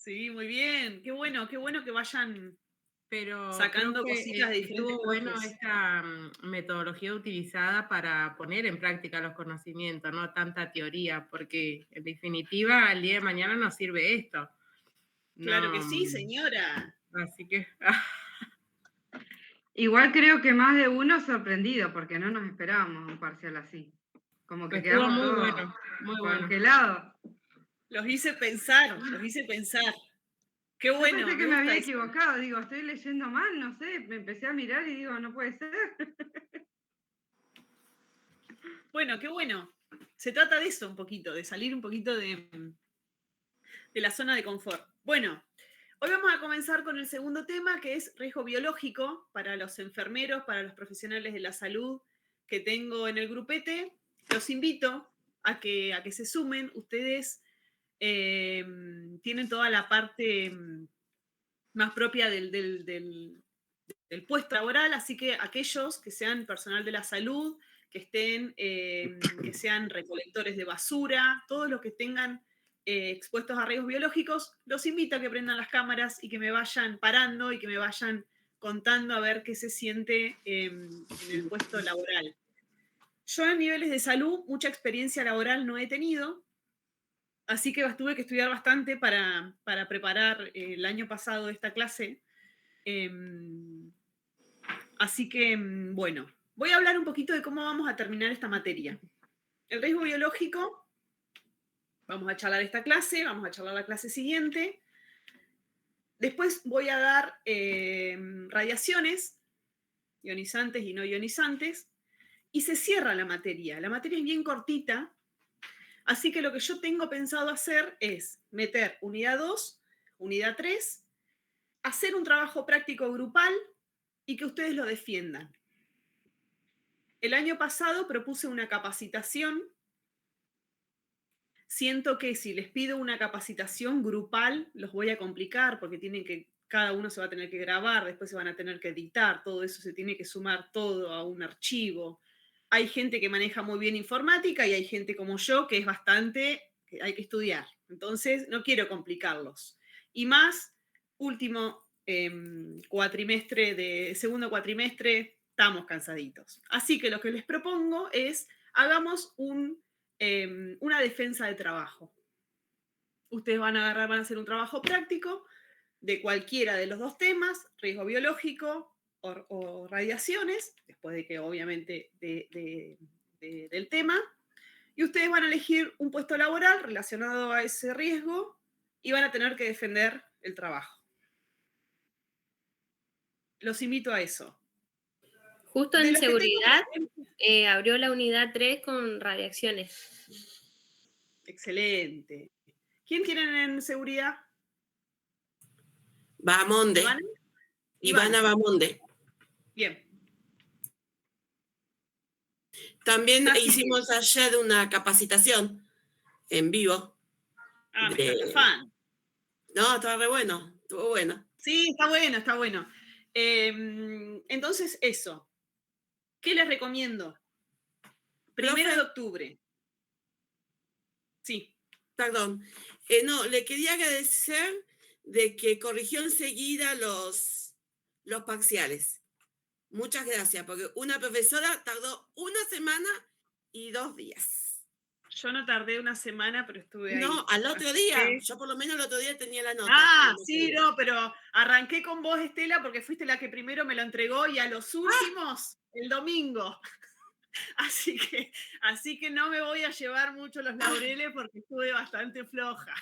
Sí, muy bien. Qué bueno que vayan Pero, sacando profe, cositas de diferentes estuvo bueno profes. esta metodología utilizada para poner en práctica los conocimientos, no tanta teoría, porque en definitiva al día de mañana nos sirve esto. Claro que No, sí, señora. así que Igual creo que más de uno sorprendido, porque no nos esperábamos un parcial así. Como que estuvo quedamos muy todos bueno, muy bueno. congelados. Los hice pensar, los hice pensar. Qué Yo bueno, pensé me que me gusta había eso. equivocado, digo, estoy leyendo mal, no sé, me empecé a mirar y digo, no puede ser. Bueno, qué bueno. Se trata de eso un poquito, de salir un poquito de la zona de confort. Bueno, hoy vamos a comenzar con el segundo tema, que es riesgo biológico para los enfermeros, para los profesionales de la salud que tengo en el grupete. Los invito a que se sumen. Ustedes tienen toda la parte más propia del puesto laboral, así que aquellos que sean personal de la salud, que estén, que sean recolectores de basura, todos los que tengan expuestos a riesgos biológicos, los invito a que prendan las cámaras y que me vayan parando y que me vayan contando a ver qué se siente en el puesto laboral. Yo en niveles de salud mucha experiencia laboral no he tenido, así que tuve que estudiar bastante para preparar el año pasado esta clase. Em, Así que, bueno, voy a hablar un poquito de cómo vamos a terminar esta materia. El riesgo biológico, vamos a charlar esta clase, vamos a charlar la clase siguiente. Después voy a dar radiaciones, ionizantes y no ionizantes, y se cierra la materia. La materia es bien cortita, así que lo que yo tengo pensado hacer es meter unidad 2, unidad 3, hacer un trabajo práctico grupal y que ustedes lo defiendan. El año pasado propuse una capacitación. Siento que si les pido una capacitación grupal, los voy a complicar porque cada uno se va a tener que grabar, después se van a tener que editar, todo eso se tiene que sumar todo a un archivo. Hay gente que maneja muy bien informática y hay gente como yo que es que hay que estudiar. Entonces, no quiero complicarlos. Y más, último segundo cuatrimestre, estamos cansaditos. Así que lo que les propongo es, hagamos una defensa de trabajo. Ustedes van a hacer un trabajo práctico de cualquiera de los dos temas, riesgo biológico o radiaciones, después de que obviamente del tema, y ustedes van a elegir un puesto laboral relacionado a ese riesgo y van a tener que defender el trabajo. Los invito a eso. Justo De en los que tengo seguridad presentes, abrió la unidad 3 con radiaciones. excelente. ¿Quién tienen en seguridad? Bahamonde, ¿Ivana? Ivana Ivana. Bahamonde. Bien. También Así que, hicimos ayer una capacitación en vivo me estás de... fan. No, estaba re bueno, estuvo bueno. Sí, está bueno, está bueno. Entonces, eso. ¿Qué les recomiendo? Primero Profe, de octubre. Sí. perdón, no, le quería agradecer de que corrigió enseguida los parciales. Muchas gracias, porque una profesora tardó una semana y 2 días. Yo no tardé una semana, pero estuve No, ahí. al otro Así día, que... yo por lo menos el otro día tenía la nota. Y Ah, no sí, sabía. no, pero arranqué con vos, Estela, porque fuiste la que primero me lo entregó y a los últimos, el domingo. Así que no me voy a llevar mucho los laureles porque estuve bastante floja,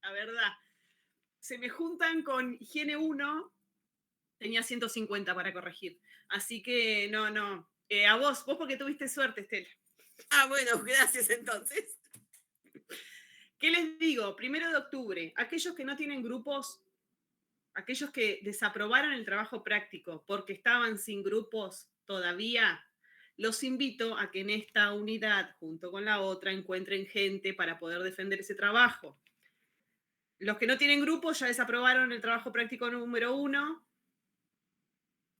la verdad. Se me juntan con higiene 1, tenía 150 para corregir. Así que no, no. A vos porque tuviste suerte, Estela. Bueno, gracias entonces. ¿Qué les digo? 1 de octubre, aquellos que no tienen grupos, aquellos que desaprobaron el trabajo práctico porque estaban sin grupos todavía, los invito a que en esta unidad, junto con la otra, encuentren gente para poder defender ese trabajo. Los que no tienen grupos ya desaprobaron el trabajo práctico número 1,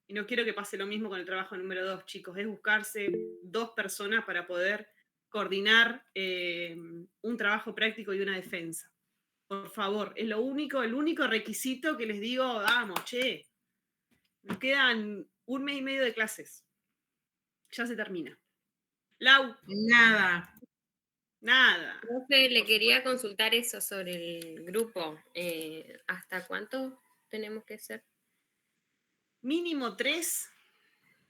y no quiero que pase lo mismo con el trabajo número 2, chicos. Es buscarse 2 personas para poder coordinar un trabajo práctico y una defensa. Por favor, es lo único, el único requisito que les digo, vamos, che, nos quedan 1 mes y medio de clases. Ya se termina. Lau, Nada. nada. Profe, le quería consultar eso sobre el grupo. ¿Hasta cuánto tenemos que ser? Mínimo 3,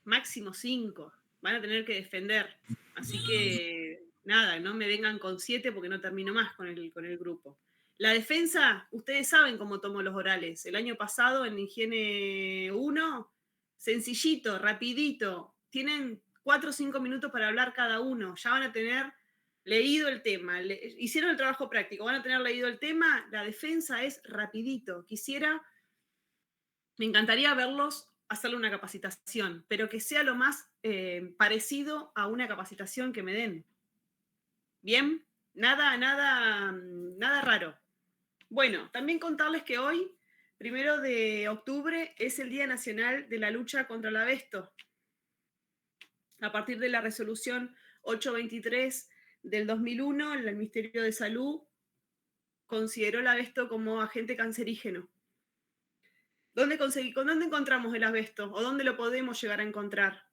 máximo 5. Van a tener que defender. Así que nada, no me vengan con 7 porque no termino más con el grupo. La defensa, ustedes saben cómo tomo los orales. El año pasado en Higiene 1, sencillito, rapidito. Tienen 4 o 5 minutos para hablar cada uno. Ya van a tener leído el tema. Hicieron el trabajo práctico, van a tener leído el tema. La defensa es rapidito. Me encantaría verlos hacerle una capacitación, pero que sea lo más parecido a una capacitación que me den. ¿Bien? Nada raro. Bueno, también contarles que hoy, 1 de octubre, es el Día Nacional de la Lucha contra el Asbesto. A partir de la resolución 823 del 2001, el Ministerio de Salud consideró el asbesto como agente cancerígeno. ¿Dónde encontramos el asbesto? ¿O dónde lo podemos llegar a encontrar?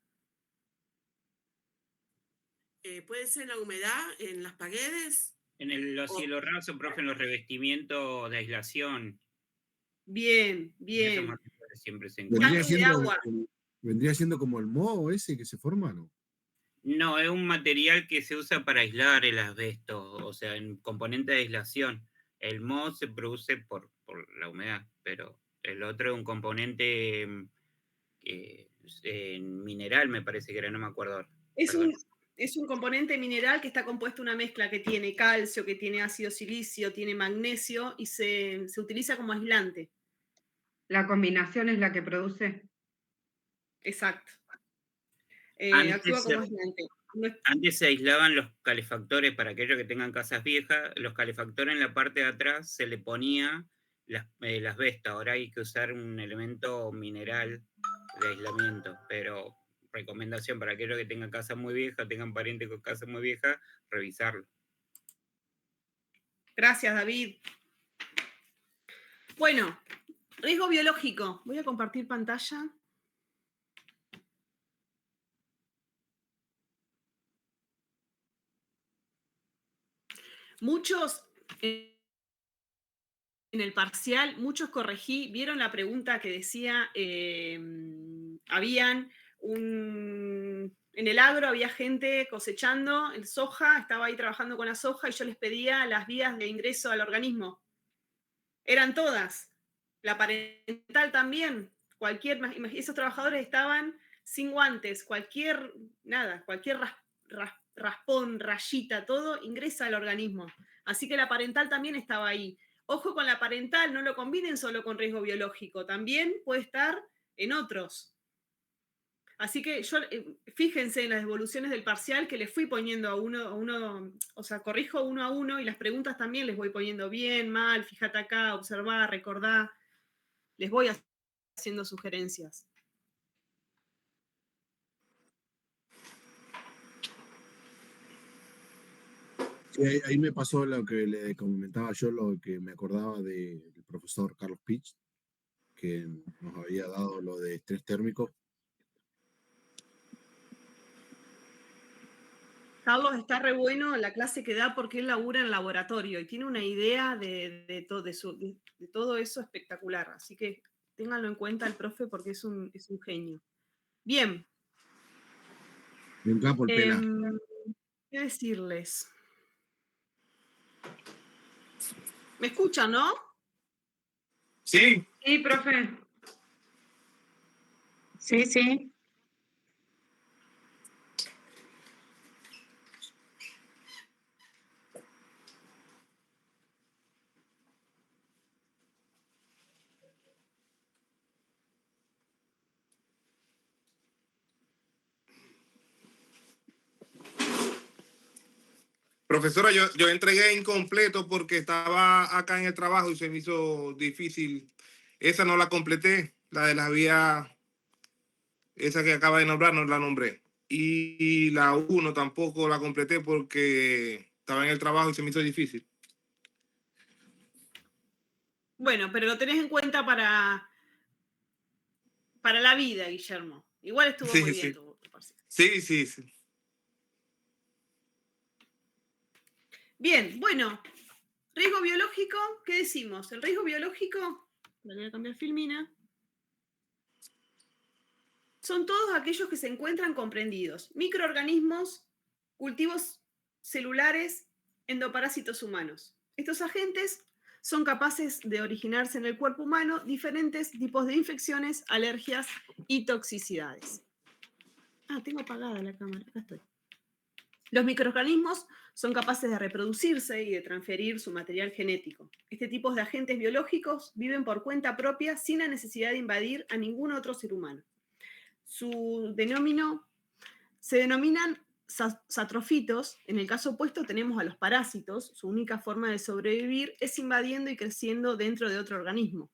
Puede ser en la humedad, en las paredes. En los cielos rasos, profe, en los revestimientos de aislación. Bien, Esos bien. materiales siempre se Vendría encuentran. vendría siendo como el moho ese que se forma, ¿no? No, es un material que se usa para aislar el asbesto, o sea, en componente de aislación. El moho se produce por la humedad, pero el otro es un componente mineral, me parece que era, no me acuerdo ahora. Es un componente mineral que está compuesto de una mezcla que tiene calcio, que tiene ácido silicio, tiene magnesio y se utiliza como aislante. La combinación es la que produce. Exacto. Antes Actúa como aislante. Antes se aislaban los calefactores para aquellos que tengan casas viejas. Los calefactores en la parte de atrás se le ponía el asbesto. Ahora hay que usar un elemento mineral de aislamiento, pero recomendación para aquellos que tengan casa muy vieja, tengan parientes con casa muy vieja, revisarlo. Gracias, David. Bueno, riesgo biológico. Voy a compartir pantalla. Muchos, en el parcial, muchos corregí, vieron la pregunta que decía, en el agro había gente cosechando el soja, estaba ahí trabajando con la soja y yo les pedía las vías de ingreso al organismo. Eran todas. La parental también. Esos trabajadores estaban sin guantes, cualquier raspón, rayita, todo ingresa al organismo. Así que la parental también estaba ahí. Ojo con la parental, no lo combinen solo con riesgo biológico, también puede estar en otros. Así que fíjense en las devoluciones del parcial que les fui poniendo a uno, o sea, corrijo uno a uno y las preguntas también les voy poniendo bien, mal, fíjate acá, observá, recordá, les voy haciendo sugerencias. Sí, ahí me pasó lo que le comentaba yo, lo que me acordaba del profesor Carlos Pitch, que nos había dado lo de estrés térmico. Carlos está re bueno en la clase que da porque él labura en laboratorio y tiene una idea de todo eso espectacular. Así que ténganlo en cuenta el profe porque es un genio. Bien. Me encapo el pela. ¿Qué decirles? ¿Me escuchan, no? Sí. Sí, profe. Sí, sí. Profesora, yo entregué incompleto porque estaba acá en el trabajo y se me hizo difícil. Esa no la completé, la de la vía, esa que acaba de nombrar, no la nombré. Y la 1 tampoco la completé porque estaba en el trabajo y se me hizo difícil. Bueno, pero lo tenés en cuenta para la vida, Guillermo. Igual estuvo Sí, muy bien sí. tu parcial. Sí. Bien, bueno. Riesgo biológico, ¿qué decimos? El riesgo biológico, voy a cambiar filmina, son todos aquellos que se encuentran comprendidos. Microorganismos, cultivos celulares, endoparásitos humanos. Estos agentes son capaces de originarse en el cuerpo humano diferentes tipos de infecciones, alergias y toxicidades. Ah, tengo apagada la cámara, acá estoy. Los microorganismos son capaces de reproducirse y de transferir su material genético. Este tipo de agentes biológicos viven por cuenta propia sin la necesidad de invadir a ningún otro ser humano. Se denominan satrofitos. En el caso opuesto tenemos a los parásitos. Su única forma de sobrevivir es invadiendo y creciendo dentro de otro organismo.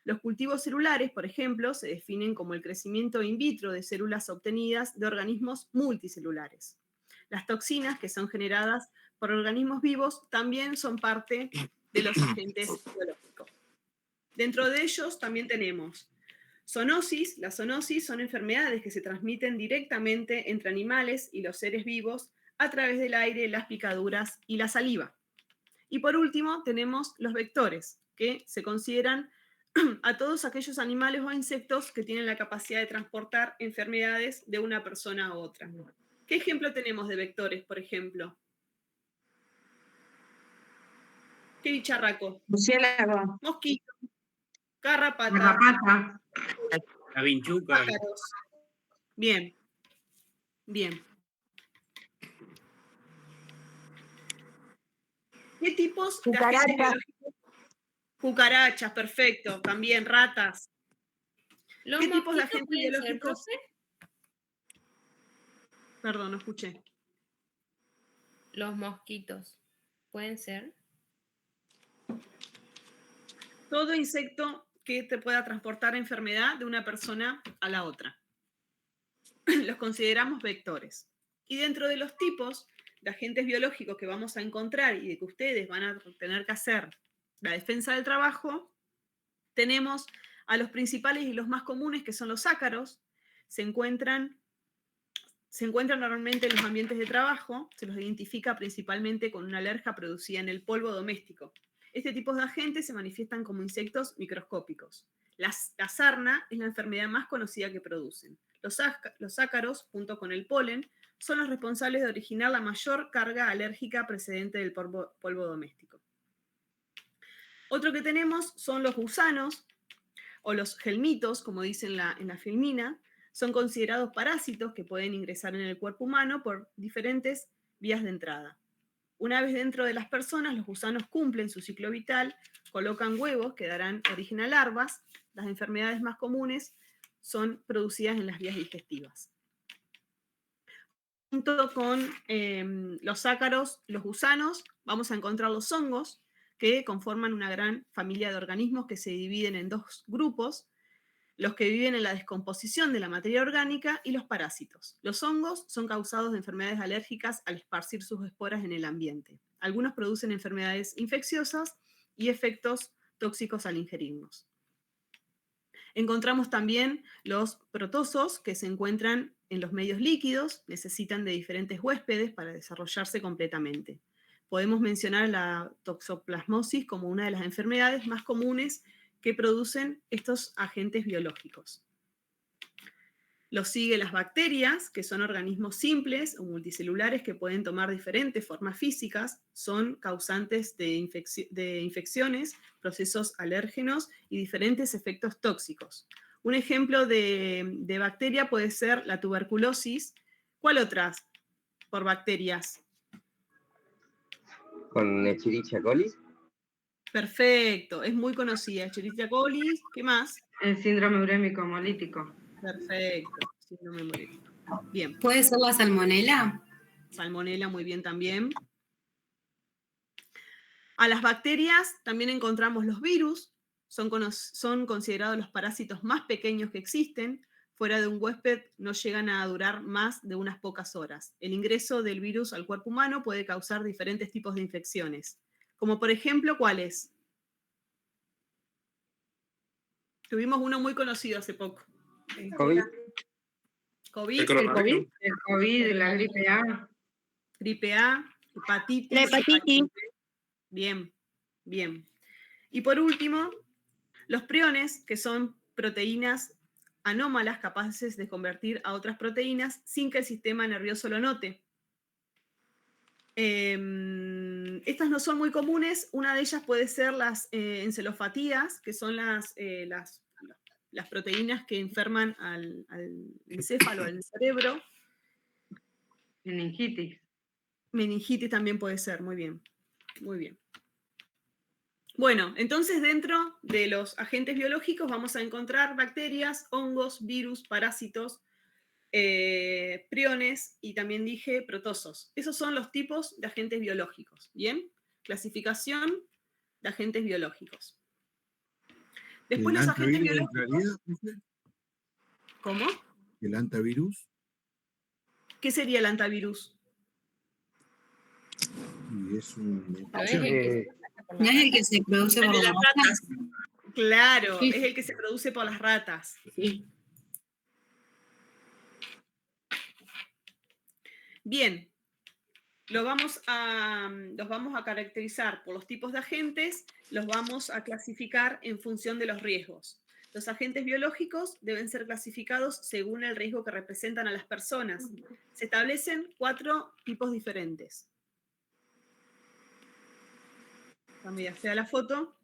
Los cultivos celulares, por ejemplo, se definen como el crecimiento in vitro de células obtenidas de organismos multicelulares. Las toxinas que son generadas por organismos vivos también son parte de los agentes biológicos. Dentro de ellos también tenemos zoonosis. Las zoonosis son enfermedades que se transmiten directamente entre animales y los seres vivos a través del aire, las picaduras y la saliva. Y por último tenemos los vectores, que se consideran a todos aquellos animales o insectos que tienen la capacidad de transportar enfermedades de una persona a otra. ¿Qué ejemplo tenemos de vectores, por ejemplo? ¿Qué bicharraco? Murciélago. Mosquito, garrapata, Garrapata. La vinchuca. pájaros. Bien. ¿Qué tipos de agentes Cucaracha. biológicos? Cucarachas, perfecto. También ratas. ¿Los ¿Qué tipos de mosquitos agentes pueden ser, biológicos? profe? Perdón, no escuché. Los mosquitos pueden ser. Todo insecto que te pueda transportar enfermedad de una persona a la otra. Los consideramos vectores. Y dentro de los tipos de agentes biológicos que vamos a encontrar y de que ustedes van a tener que hacer la defensa del trabajo, tenemos a los principales y los más comunes, que son los ácaros. Se encuentran normalmente en los ambientes de trabajo. Se los identifica principalmente con una alergia producida en el polvo doméstico. Este tipo de agentes se manifiestan como insectos microscópicos. La sarna es la enfermedad más conocida que producen. Los ácaros, junto con el polen, son los responsables de originar la mayor carga alérgica precedente del polvo doméstico. Otro que tenemos son los gusanos, o los gelmitos, como dicen en la filmina. Son considerados parásitos que pueden ingresar en el cuerpo humano por diferentes vías de entrada. Una vez dentro de las personas, los gusanos cumplen su ciclo vital, colocan huevos que darán origen a larvas. Las enfermedades más comunes son producidas en las vías digestivas. Junto con los ácaros, los gusanos, vamos a encontrar los hongos, que conforman una gran familia de organismos que se dividen en dos grupos: los que viven en la descomposición de la materia orgánica y los parásitos. Los hongos son causados de enfermedades alérgicas al esparcir sus esporas en el ambiente. Algunos producen enfermedades infecciosas y efectos tóxicos al ingerirlos. Encontramos también los protozoos, que se encuentran en los medios líquidos, necesitan de diferentes huéspedes para desarrollarse completamente. Podemos mencionar la toxoplasmosis como una de las enfermedades más comunes que producen estos agentes biológicos. Los sigue las bacterias, que son organismos simples o multicelulares que pueden tomar diferentes formas físicas, son causantes de infecciones, procesos alérgenos y diferentes efectos tóxicos. Un ejemplo de bacteria puede ser la tuberculosis. ¿Cuál otras por bacterias? Con Escherichia coli. Perfecto, es muy conocida. Escherichia coli, ¿qué más? El síndrome urémico hemolítico. Perfecto, síndrome hemolítico. Bien. ¿Puede ser la salmonela? Salmonela, muy bien también. A las bacterias también encontramos los virus. Son considerados los parásitos más pequeños que existen. Fuera de un huésped no llegan a durar más de unas pocas horas. El ingreso del virus al cuerpo humano puede causar diferentes tipos de infecciones. Como por ejemplo, ¿cuáles? Tuvimos uno muy conocido hace poco. COVID. El COVID, El coronavirus. COVID, la gripe A. gripe A, hepatitis. La hepatitis. Bien, bien. Y por último, los priones, que son proteínas anómalas capaces de convertir a otras proteínas sin que el sistema nervioso lo note. Estas no son muy comunes. Una de ellas puede ser las encelofatías, que son las proteínas que enferman al encéfalo, al cerebro. Meningitis. Meningitis también puede ser, muy bien. Muy bien. Bueno, entonces dentro de los agentes biológicos vamos a encontrar bacterias, hongos, virus, parásitos, priones y también dije protozoos. Esos son los tipos de agentes biológicos. ¿Bien? Clasificación de agentes biológicos. Después ¿El los agentes antivirus biológicos. entraría, profe? ¿Cómo? ¿El antivirus? ¿Qué sería el antivirus? Y es un... No es el que ¿No es el que se produce por El de la las ratas. Claro, Sí. es el que se produce por las ratas. Sí. Bien, los vamos a caracterizar por los tipos de agentes, los vamos a clasificar en función de los riesgos. Los agentes biológicos deben ser clasificados según el riesgo que representan a las personas. Se establecen 4 tipos diferentes. Déjame ya sea la foto.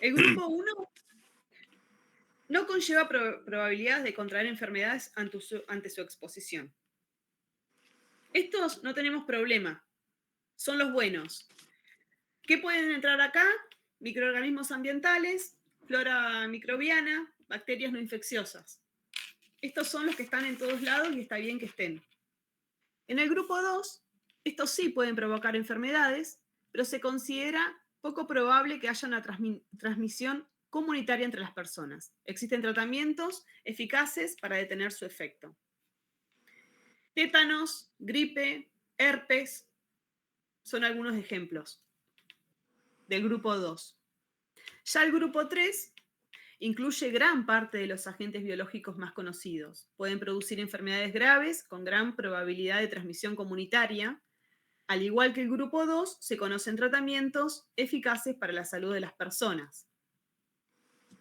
El grupo 1 no conlleva probabilidades de contraer enfermedades ante su exposición. Estos no tenemos problema, son los buenos. ¿Qué pueden entrar acá? Microorganismos ambientales, flora microbiana, bacterias no infecciosas. Estos son los que están en todos lados y está bien que estén. En el grupo 2, estos sí pueden provocar enfermedades, pero se considera poco probable que haya una transmisión comunitaria entre las personas. Existen tratamientos eficaces para detener su efecto. Tétanos, gripe, herpes, son algunos ejemplos del grupo 2. Ya el grupo 3 incluye gran parte de los agentes biológicos más conocidos. Pueden producir enfermedades graves con gran probabilidad de transmisión comunitaria. Al igual que el grupo 2, se conocen tratamientos eficaces para la salud de las personas.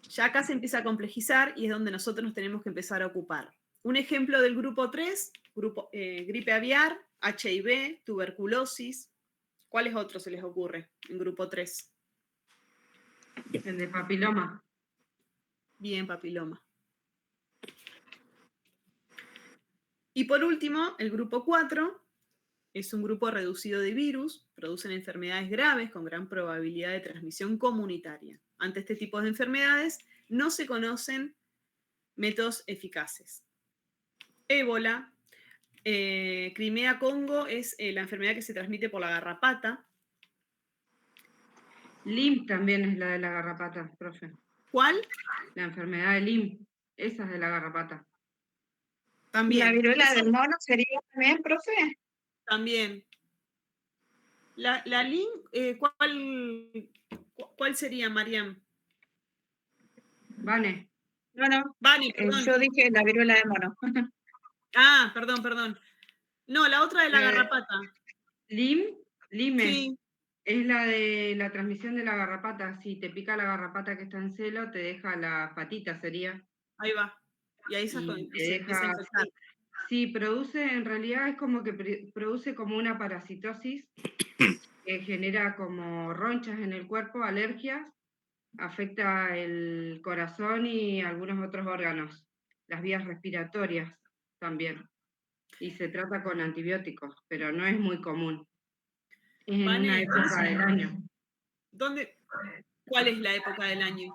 Ya acá se empieza a complejizar y es donde nosotros nos tenemos que empezar a ocupar. Un ejemplo del grupo 3, gripe aviar, HIV, tuberculosis. ¿Cuáles otros se les ocurre en grupo 3? El de papiloma. Bien, papiloma. Y por último, el grupo 4 es un grupo reducido de virus, producen enfermedades graves con gran probabilidad de transmisión comunitaria. Ante este tipo de enfermedades no se conocen métodos eficaces. Ébola, Crimea-Congo es la enfermedad que se transmite por la garrapata. Lyme también es la de la garrapata, profe. ¿Cuál? La enfermedad de Lyme. Esa es de la garrapata. También. ¿La viruela del mono sería también, profe? También. La Lyme, ¿cuál sería, Mariam? Vane. No, Vale, perdón. yo dije la viruela del mono. Ah, perdón. No, la otra de la garrapata. Lyme Sí, es la de la transmisión de la garrapata. Si te pica la garrapata que está en celo, te deja la patita, sería. ahí va. Y ahí Y se empieza a infectar. sí, produce, en realidad es como que produce como una parasitosis que genera como ronchas en el cuerpo, alergias, afecta el corazón y algunos otros órganos, las vías respiratorias también. Y se trata con antibióticos, pero no es muy común. Es en Vane, una época del año. ¿Cuál es la época del año?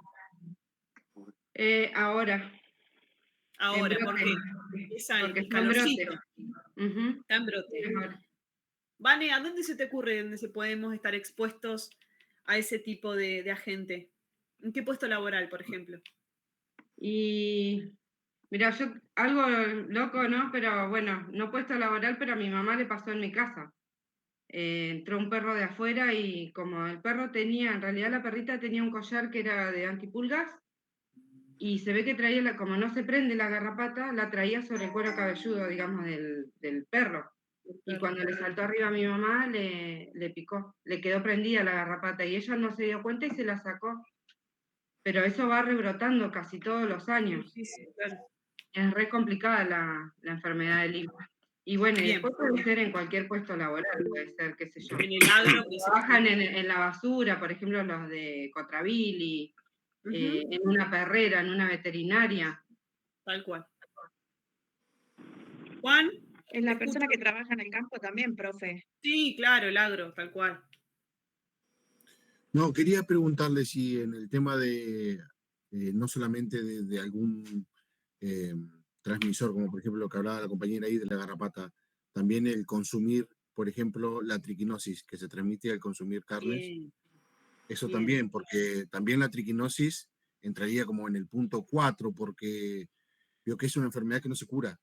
Ahora. Ahora, en ¿por brote, qué? Empieza porque el está en brote. calorcito. Ujú, Está en brote. es ahora. Vane, ¿a dónde se te ocurre donde se podemos estar expuestos a ese tipo de agente? ¿En qué puesto laboral, por ejemplo? Y mira, yo algo loco, ¿no? Pero bueno, no puesto laboral, pero a mi mamá le pasó en mi casa. Entró un perro de afuera y como el perro tenía, en realidad la perrita tenía un collar que era de antipulgas, y se ve que traía, como no se prende la garrapata, la traía sobre el cuero cabelludo, digamos, del perro. Y cuando le saltó arriba a mi mamá, le picó, le quedó prendida la garrapata y ella no se dio cuenta y se la sacó. Pero eso va rebrotando casi todos los años. Sí, sí, claro. Es re complicada la enfermedad del higo. Y bueno, y Bien. después puede ser en cualquier puesto laboral, puede ser, qué sé yo. En el agro, pues, Trabajan en la basura, por ejemplo, los de Cotravili, en una perrera, en una veterinaria. tal cual. Juan, Es la te persona escucho. que trabaja en el campo también, profe. Sí, claro, el agro, tal cual. No, quería preguntarle si en el tema de, no solamente de algún transmisor, como por ejemplo lo que hablaba la compañera ahí de la garrapata, también el consumir, por ejemplo, la triquinosis que se transmite al consumir carnes, Bien. eso bien. también, porque también la triquinosis entraría como en el punto 4, porque veo que es una enfermedad que no se cura.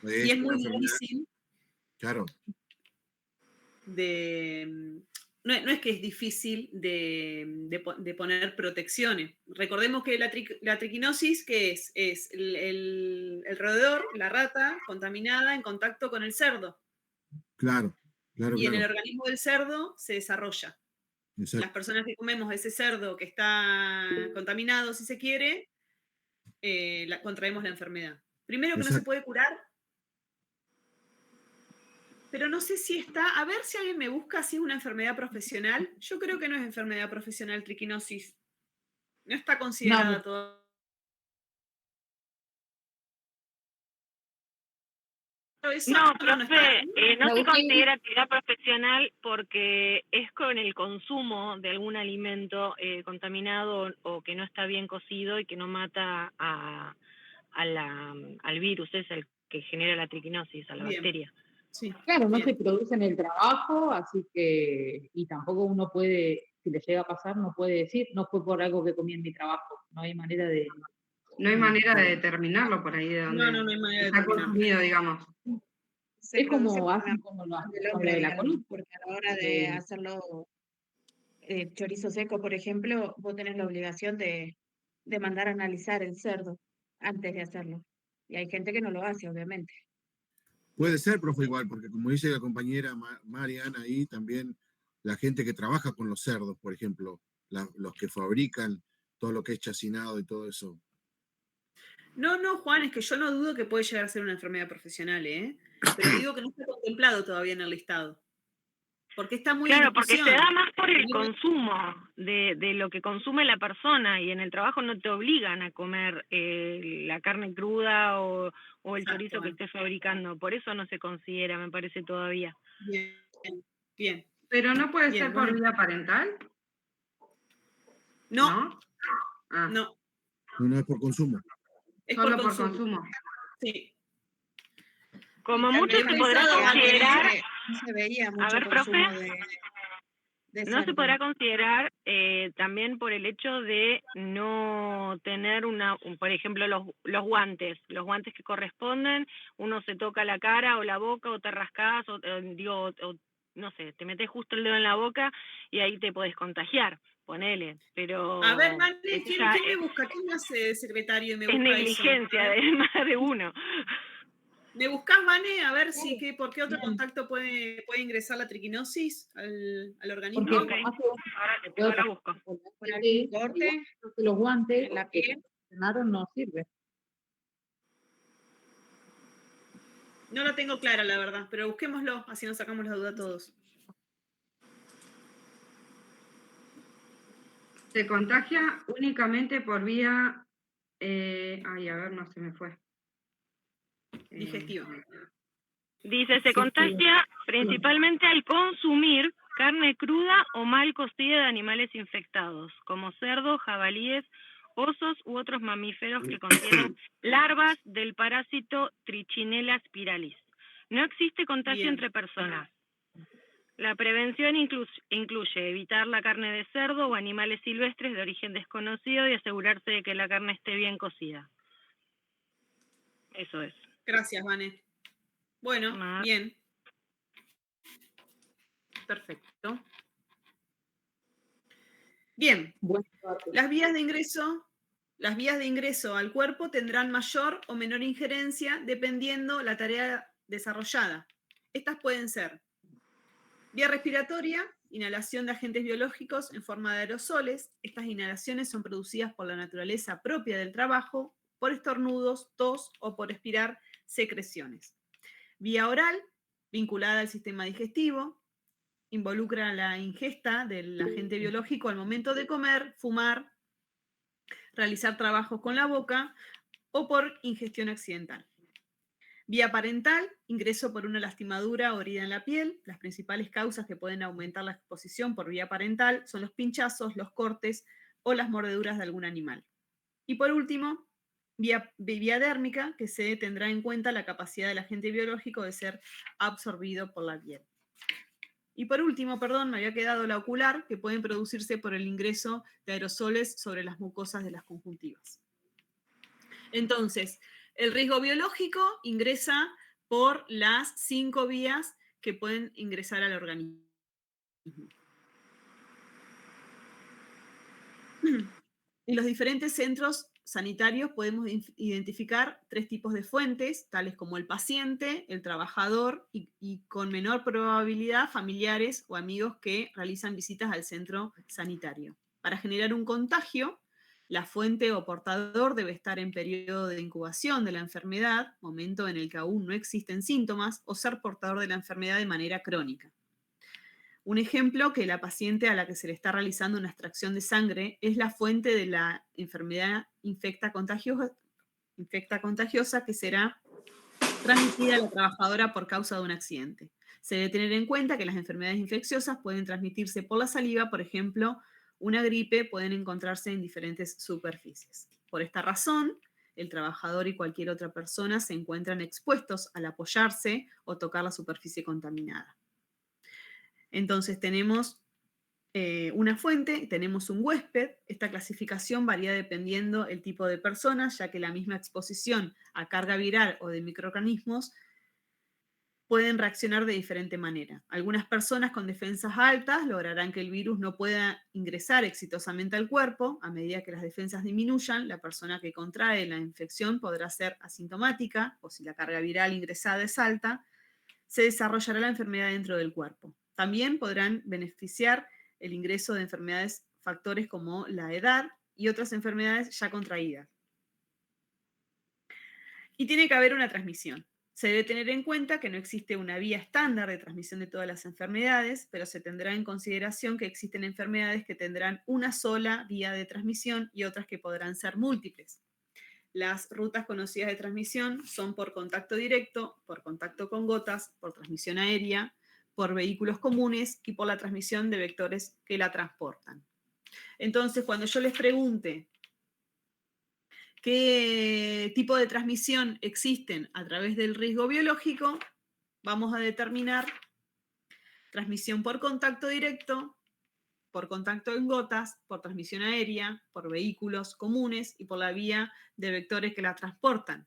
Y es una muy enfermedad, difícil claro, no es que es difícil de poner protecciones. Recordemos que la triquinosis, ¿qué es? Es el roedor, la rata, contaminada en contacto con el cerdo. claro, Y en el claro, organismo del cerdo se desarrolla. Las exacto. personas que comemos ese cerdo que está contaminado, si se quiere, contraemos la enfermedad. Primero que no se Exacto. puede curar, pero no sé si está, a ver si alguien me busca si es una enfermedad profesional. Yo creo que no es enfermedad profesional triquinosis. No está considerada No. todo eso. No, No, no está. profe, no se Agustín. considera actividad profesional porque es con el consumo de algún alimento contaminado o que no está bien cocido y que no mata al virus, es el que genera la triquinosis, a la Bien. bacteria. Sí. Claro, no Bien. se produce en el trabajo, así que, y tampoco uno puede, si le llega a pasar, no puede decir, no fue por algo que comí en mi trabajo, no hay manera de... No hay manera de determinarlo por ahí de donde No hay manera de está determinarlo. consumido, digamos. Se Es como produce por hacen una con lo del con lo hombre, de la digamos, columna. porque a la hora de hacerlo chorizo seco, por ejemplo, vos tenés la obligación de mandar a analizar el cerdo antes de hacerlo. Y hay gente que no lo hace, obviamente. Puede ser, profe, igual, porque como dice la compañera Mariana ahí, también la gente que trabaja con los cerdos, por ejemplo, los que fabrican todo lo que es chacinado y todo eso. No, Juan, es que yo no dudo que puede llegar a ser una enfermedad profesional, ¿eh? Pero digo que no está contemplado todavía en el listado. Porque está muy Claro, en porque discusión. se da más por el consumo de lo que consume la persona y en el trabajo no te obligan a comer la carne cruda o el chorizo que estés fabricando. Por eso no se considera, me parece todavía. Bien, bien. Pero no puede Bien, ser por bueno. vía parental, No, ¿no? Ah, no. No es por consumo. Es solo por por consumo. consumo. Sí. Como Y tal mucho vez se he podrá pensado antes, considerar, no se veía a mucho ver, consumo profe, de no se cerdo. podrá considerar también por el hecho de no tener por ejemplo, los guantes que corresponden, uno se toca la cara o la boca o te rascás o no sé, te metes justo el dedo en la boca y ahí te podés contagiar, ponele, pero A ver, Vane, eso ¿quién ya me busca? ¿Quién me hace de secretario y me es busca eso? negligencia de más de uno. ¿Me buscás, Vane? A ver si por qué otro contacto puede ingresar la triquinosis al organismo. Porque Ok, capaz que ahora busco. Por algún corte los guantes en la que piel. funcionaron no sirve. No la tengo clara, la verdad, pero busquémoslo, así nos sacamos la duda todos. Se contagia únicamente por vía... ay, a ver, no se me fue. Digestiva. Dice, se contagia principalmente al consumir carne cruda o mal cocida de animales infectados, como cerdos, jabalíes, osos u otros mamíferos que contienen larvas del parásito Trichinella spiralis. No existe contagio Bien. entre personas. La prevención incluye evitar la carne de cerdo o animales silvestres de origen desconocido y asegurarse de que la carne esté bien cocida. Eso es. Gracias, Vane. Bueno, bien. Perfecto. Bien. Las vías de ingreso las vías de ingreso al cuerpo tendrán mayor o menor injerencia dependiendo la tarea desarrollada. Estas pueden ser vía respiratoria, inhalación de agentes biológicos en forma de aerosoles. Estas inhalaciones son producidas por la naturaleza propia del trabajo, por estornudos, tos o por expirar secreciones. Vía oral, vinculada al sistema digestivo, involucra la ingesta del agente biológico al momento de comer, fumar, realizar trabajos con la boca o por ingestión accidental. Vía parental, ingreso por una lastimadura o herida en la piel. Las principales causas que pueden aumentar la exposición por vía parental son los pinchazos, los cortes o las mordeduras de algún animal. Y por último, vía dérmica, que se tendrá en cuenta la capacidad del agente biológico de ser absorbido por la piel. Y por último, perdón, me había quedado la ocular, que pueden producirse por el ingreso de aerosoles sobre las mucosas de las conjuntivas. Entonces, el riesgo biológico ingresa por las 5 vías que pueden ingresar al organismo. En los diferentes centros sanitarios podemos identificar 3 tipos de fuentes, tales como el paciente, el trabajador y con menor probabilidad familiares o amigos que realizan visitas al centro sanitario. Para generar un contagio, la fuente o portador debe estar en periodo de incubación de la enfermedad, momento en el que aún no existen síntomas, o ser portador de la enfermedad de manera crónica. Un ejemplo, que la paciente a la que se le está realizando una extracción de sangre es la fuente de la enfermedad infecta contagiosa que será transmitida a la trabajadora por causa de un accidente. Se debe tener en cuenta que las enfermedades infecciosas pueden transmitirse por la saliva, por ejemplo, una gripe pueden encontrarse en diferentes superficies. Por esta razón, el trabajador y cualquier otra persona se encuentran expuestos al apoyarse o tocar la superficie contaminada. Entonces tenemos una fuente, tenemos un huésped. Esta clasificación varía dependiendo el tipo de personas, ya que la misma exposición a carga viral o de microorganismos pueden reaccionar de diferente manera. Algunas personas con defensas altas lograrán que el virus no pueda ingresar exitosamente al cuerpo. A medida que las defensas disminuyan, la persona que contrae la infección podrá ser asintomática, o si la carga viral ingresada es alta, se desarrollará la enfermedad dentro del cuerpo. También podrán beneficiar el ingreso de enfermedades, factores como la edad y otras enfermedades ya contraídas. Y tiene que haber una transmisión. Se debe tener en cuenta que no existe una vía estándar de transmisión de todas las enfermedades, pero se tendrá en consideración que existen enfermedades que tendrán una sola vía de transmisión y otras que podrán ser múltiples. Las rutas conocidas de transmisión son por contacto directo, por contacto con gotas, por transmisión aérea, por vehículos comunes y por la transmisión de vectores que la transportan. Entonces, cuando yo les pregunte qué tipo de transmisión existen a través del riesgo biológico, vamos a determinar transmisión por contacto directo, por contacto en gotas, por transmisión aérea, por vehículos comunes y por la vía de vectores que la transportan.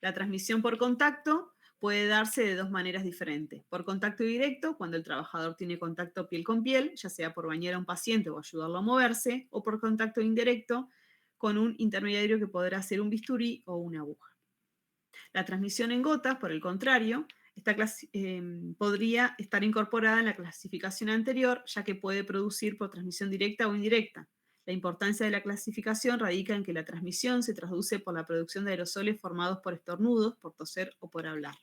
La transmisión por contacto puede darse de 2 maneras diferentes. Por contacto directo, cuando el trabajador tiene contacto piel con piel, ya sea por bañar a un paciente o ayudarlo a moverse, o por contacto indirecto, con un intermediario que podrá ser un bisturí o una aguja. La transmisión en gotas, por el contrario, podría estar incorporada en la clasificación anterior, ya que puede producir por transmisión directa o indirecta. La importancia de la clasificación radica en que la transmisión se traduce por la producción de aerosoles formados por estornudos, por toser o por hablar.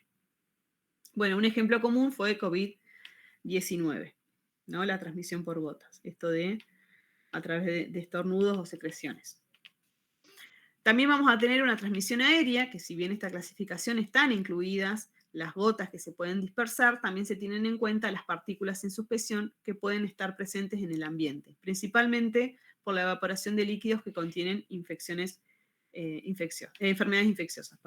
Bueno, un ejemplo común fue COVID-19, ¿no? La transmisión por gotas, esto a través de estornudos o secreciones. También vamos a tener una transmisión aérea, que si bien esta clasificación están incluidas las gotas que se pueden dispersar, también se tienen en cuenta las partículas en suspensión que pueden estar presentes en el ambiente, principalmente por la evaporación de líquidos que contienen enfermedades infecciosas.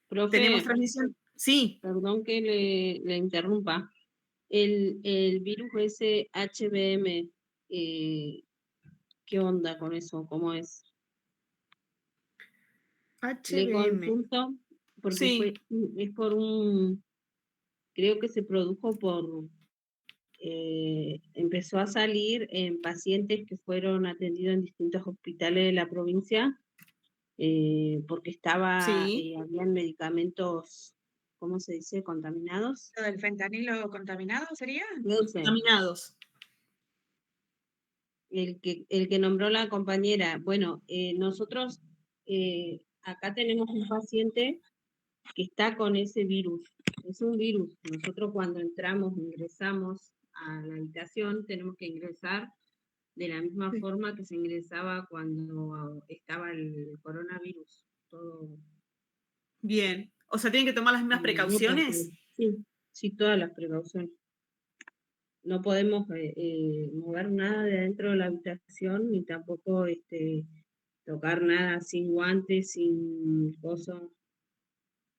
Profe, ¿Tenemos transmisión? Sí. Perdón que le interrumpa. El virus ese HBM, ¿qué onda con eso? ¿Cómo es? Le consulto porque sí. es por creo que se produjo por empezó a salir en pacientes que fueron atendidos en distintos hospitales de la provincia, porque habían medicamentos, ¿cómo se dice? Contaminados. ¿Lo del fentanilo contaminado sería? Contaminados. El que nombró la compañera. Bueno, nosotros acá tenemos un paciente que está con ese virus. Es un virus. Nosotros cuando ingresamos a la habitación, tenemos que ingresar de la misma forma que se ingresaba cuando estaba el coronavirus. Todo. Bien. O sea, ¿tienen que tomar las mismas precauciones? Sí, todas las precauciones. No podemos mover nada de adentro de la habitación, ni tampoco tocar nada sin guantes, sin cosas.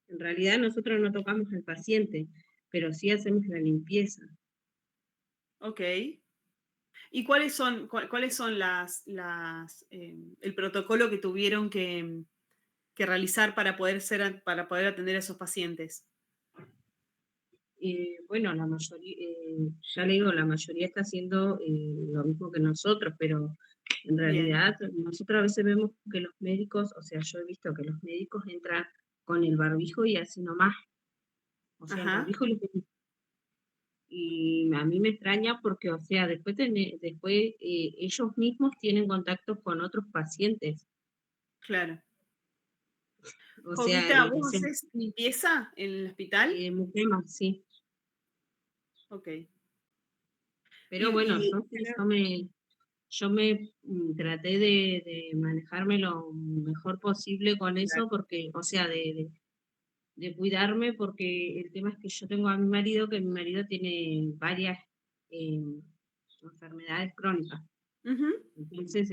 En realidad nosotros no tocamos al paciente, pero sí hacemos la limpieza. Ok. ¿Y cuáles son el protocolo que tuvieron que realizar para poder atender a esos pacientes? Bueno, la mayoría, ya le digo, la mayoría está haciendo lo mismo que nosotros, pero en realidad nosotros a veces vemos que los médicos, o sea, yo he visto que los médicos entran con el barbijo y así nomás. O sea, el barbijo y a mí me extraña porque, o sea, después ellos mismos tienen contactos con otros pacientes. Claro. O Jovita, sea, ¿vos haces limpieza en el hospital? Muquema, sí. Ok. Pero bueno, yo me traté de manejarme lo mejor posible con eso, porque, o sea, de cuidarme, porque el tema es que yo tengo a mi marido, que mi marido tiene varias enfermedades crónicas. Entonces,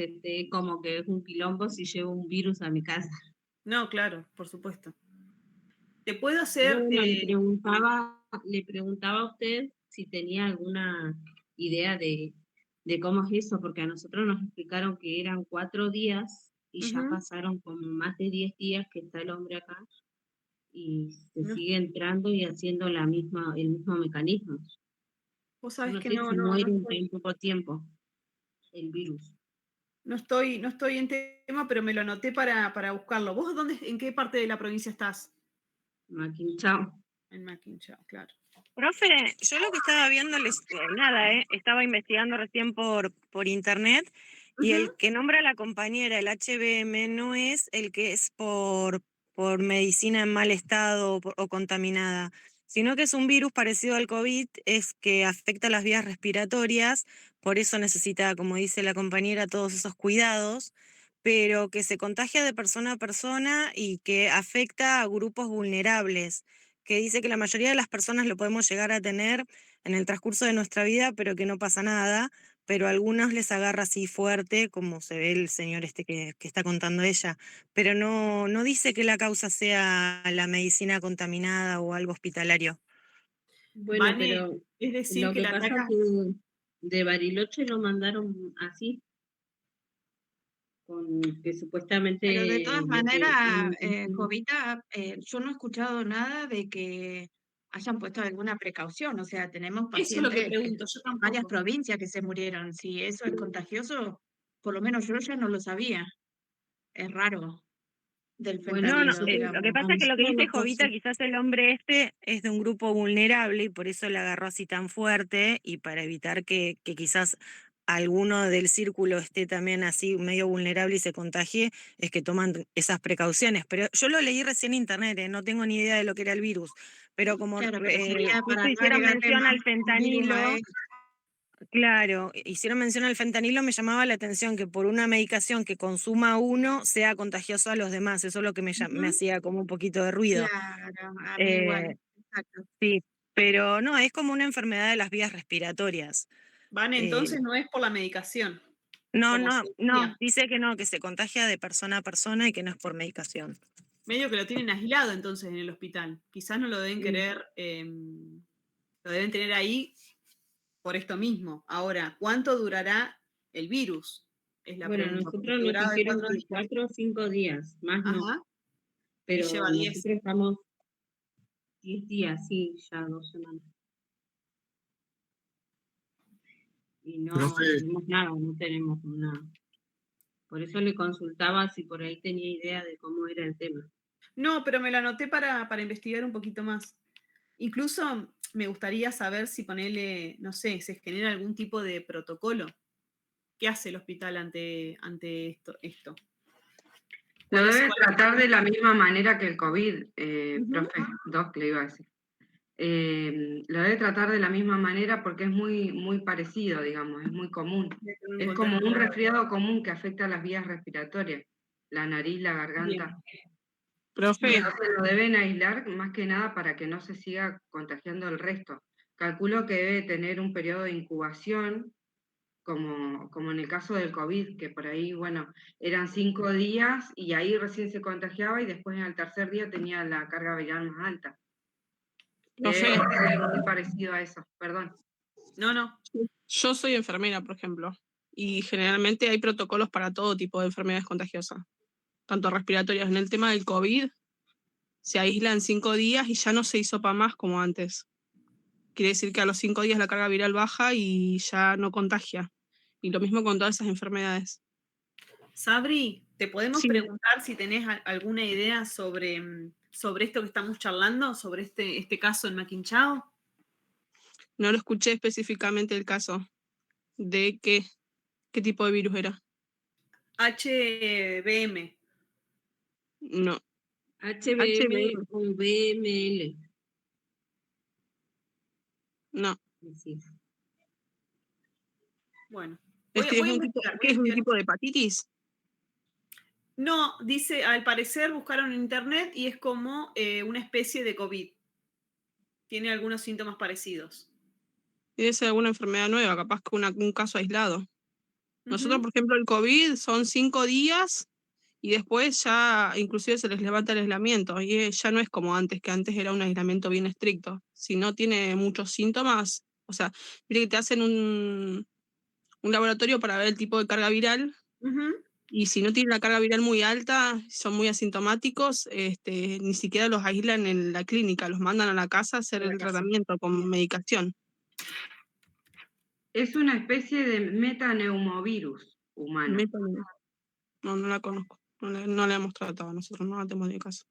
como que es un quilombo si llevo un virus a mi casa. No, claro, por supuesto. ¿Te puedo hacer...? Bueno, le preguntaba a usted si tenía alguna idea de cómo es eso, porque a nosotros nos explicaron que eran 4 días y ya pasaron como más de 10 días que está el hombre acá y se sigue entrando y haciendo el mismo mecanismo. Vos sabés que sé no si muere estoy... en poco tiempo el virus. No estoy en tema, pero me lo anoté para buscarlo. ¿Vos en qué parte de la provincia estás? Maquinchao. En Maquinchao, claro. Profe, yo lo que estaba viendo, estaba investigando recién por internet, y el que nombra a la compañera, el HBM, no es el que es por medicina en mal estado o contaminada, sino que es un virus parecido al COVID, es que afecta las vías respiratorias, por eso necesita, como dice la compañera, todos esos cuidados, pero que se contagia de persona a persona y que afecta a grupos vulnerables, que dice que la mayoría de las personas lo podemos llegar a tener en el transcurso de nuestra vida, pero que no pasa nada, pero a algunos les agarra así fuerte, como se ve el señor que está contando ella, pero no dice que la causa sea la medicina contaminada o algo hospitalario. Bueno, Vane, pero es decir, lo que que la pasa ataca... es que de Bariloche lo mandaron así, con que supuestamente... Pero de todas maneras, Jovita, yo no he escuchado nada de que hayan puesto alguna precaución. O sea, tenemos Eso es lo que pacientes pregunto, yo en varias tampoco. provincias que se murieron. Si eso es contagioso, por lo menos yo ya no lo sabía. Es raro del Bueno, fentanilo, Lo que digamos. pasa es que lo que dice nosotros Jovita, quizás el hombre es de un grupo vulnerable y por eso le agarró así tan fuerte, y para evitar que quizás alguno del círculo esté también así medio vulnerable y se contagie, es que toman esas precauciones. Pero yo lo leí recién en internet, no tengo ni idea de lo que era el virus, pero como Claro, pero sería justo para no hicieron agregarle mención más al un virus fentanilo. a él. Claro, hicieron mención al fentanilo, me llamaba la atención que por una medicación que consuma uno sea contagioso a los demás, eso es lo que me hacía como un poquito de ruido. Claro, a mí igual, exacto. Sí, pero no, es como una enfermedad de las vías respiratorias. Vane, entonces no es por la medicación. No, como se decía. dice que no, que se contagia de persona a persona y que no es por medicación. Medio que lo tienen aislado entonces en el hospital. Quizás no lo deben querer, lo deben tener ahí por esto mismo. Ahora, ¿cuánto durará el virus? Es la Bueno, pregunta. nosotros nos Duraba de dijeron 4 que días. 4 o 5 días, más no. Ajá. Pero Y lleva 10. nosotros estamos 10 días, sí, ya 2 semanas. y no Profe, tenemos nada, no tenemos nada. Por eso le consultaba si por ahí tenía idea de cómo era el tema. No, pero me la anoté para investigar un poquito más. Incluso me gustaría saber si ponerle, no sé, se genera algún tipo de protocolo. ¿Qué hace el hospital ante esto? Lo ¿Cuáles- debe cuáles- tratar de la misma manera que el COVID, Ujú. profe, Doc, le iba a decir. Lo debe tratar de la misma manera porque es muy parecido, digamos, es muy común. Es como un resfriado común que afecta a las vías respiratorias, la nariz, la garganta. Profe, Entonces lo deben aislar más que nada para que no se siga contagiando el resto. Calculo que debe tener un periodo de incubación, como en el caso del COVID, que por ahí, bueno, eran 5 días y ahí recién se contagiaba y después al tercer día tenía la carga viral más alta. profe, Debe ser algo muy parecido a eso, perdón. No. yo soy enfermera, por ejemplo, y generalmente hay protocolos para todo tipo de enfermedades contagiosas, tanto respiratorias. En el tema del COVID, se aíslan 5 días y ya no se hisopa más como antes. Quiere decir que a los 5 días la carga viral baja y ya no contagia. Y lo mismo con todas esas enfermedades. Sabri, ¿te podemos Sí. preguntar si tenés alguna idea sobre esto que estamos charlando, sobre este caso en Maquinchao? No lo escuché específicamente el caso. ¿De qué tipo de virus era? HBM. No. HBM o BML. No. Sí. Bueno. ¿Es voy a un investigar, ¿qué es un tipo de hepatitis? No, dice, al parecer buscaron en internet y es como una especie de COVID. Tiene algunos síntomas parecidos. Debe ser alguna enfermedad nueva, capaz que un caso aislado. Nosotros, Ujú. por ejemplo, el COVID son 5 días y después ya inclusive se les levanta el aislamiento. Y ya no es como antes, que antes era un aislamiento bien estricto. Si no tiene muchos síntomas, o sea, mire que te hacen un laboratorio para ver el tipo de carga viral. Ujú. Y si no tienen la carga viral muy alta, son muy asintomáticos, ni siquiera los aíslan en la clínica, los mandan a la casa a hacer el tratamiento con medicación. Es una especie de metaneumovirus humano. No la conozco, no la hemos tratado nosotros, no la tenemos ni caso.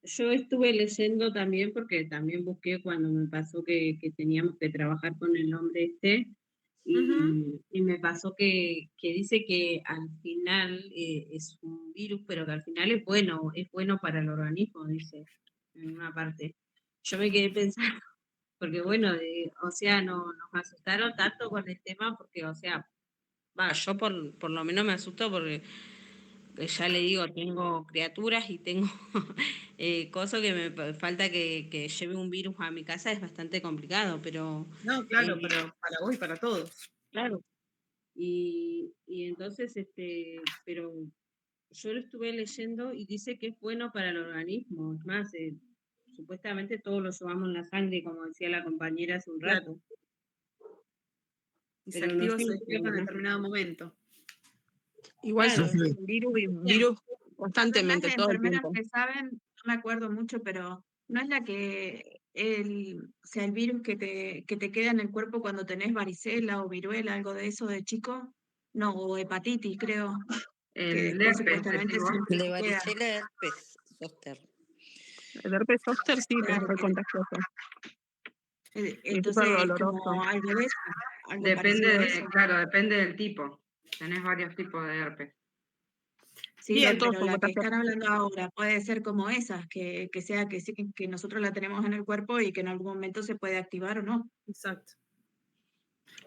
Yo estuve leyendo también, porque también busqué cuando me pasó que teníamos que trabajar con el nombre este, y me pasó que dice que al final es un virus, pero que al final es bueno para el organismo, dice, en una parte. Yo me quedé pensando, porque bueno, o sea, nos asustaron tanto con el tema, porque, o sea, yo por lo menos me asusto porque ya le digo, tengo criaturas y tengo cosas que me falta que lleve un virus a mi casa, es bastante complicado, pero... No, claro, pero para vos y para todos. Claro. Y entonces, pero yo lo estuve leyendo y dice que es bueno para el organismo. Es más, supuestamente todos lo llevamos en la sangre, como decía la compañera hace un rato. Y se Pero no activa, sé, se despierta en determinado momento. Igual claro, se virus constantemente, Las todo el enfermeras tiempo. que saben, no me acuerdo mucho, pero no es la que o sea, el virus que te queda en el cuerpo cuando tenés varicela o viruela, algo de eso de chico, no, o hepatitis, creo, que El después herpes, supuestamente decís vos. siempre De te queda. varicela, herpes zóster. El herpes zóster sí, pero Claro, es contagioso. Y es entonces súper es doloroso. como algo de eso, algo Depende parecido a eso. claro, depende del tipo. Tenés varios tipos de herpes. Sí, Bien, todos pero son la que contagiosos. están hablando ahora puede ser como esas, que sea que sí, que nosotros la tenemos en el cuerpo y que en algún momento se puede activar o no. Exacto.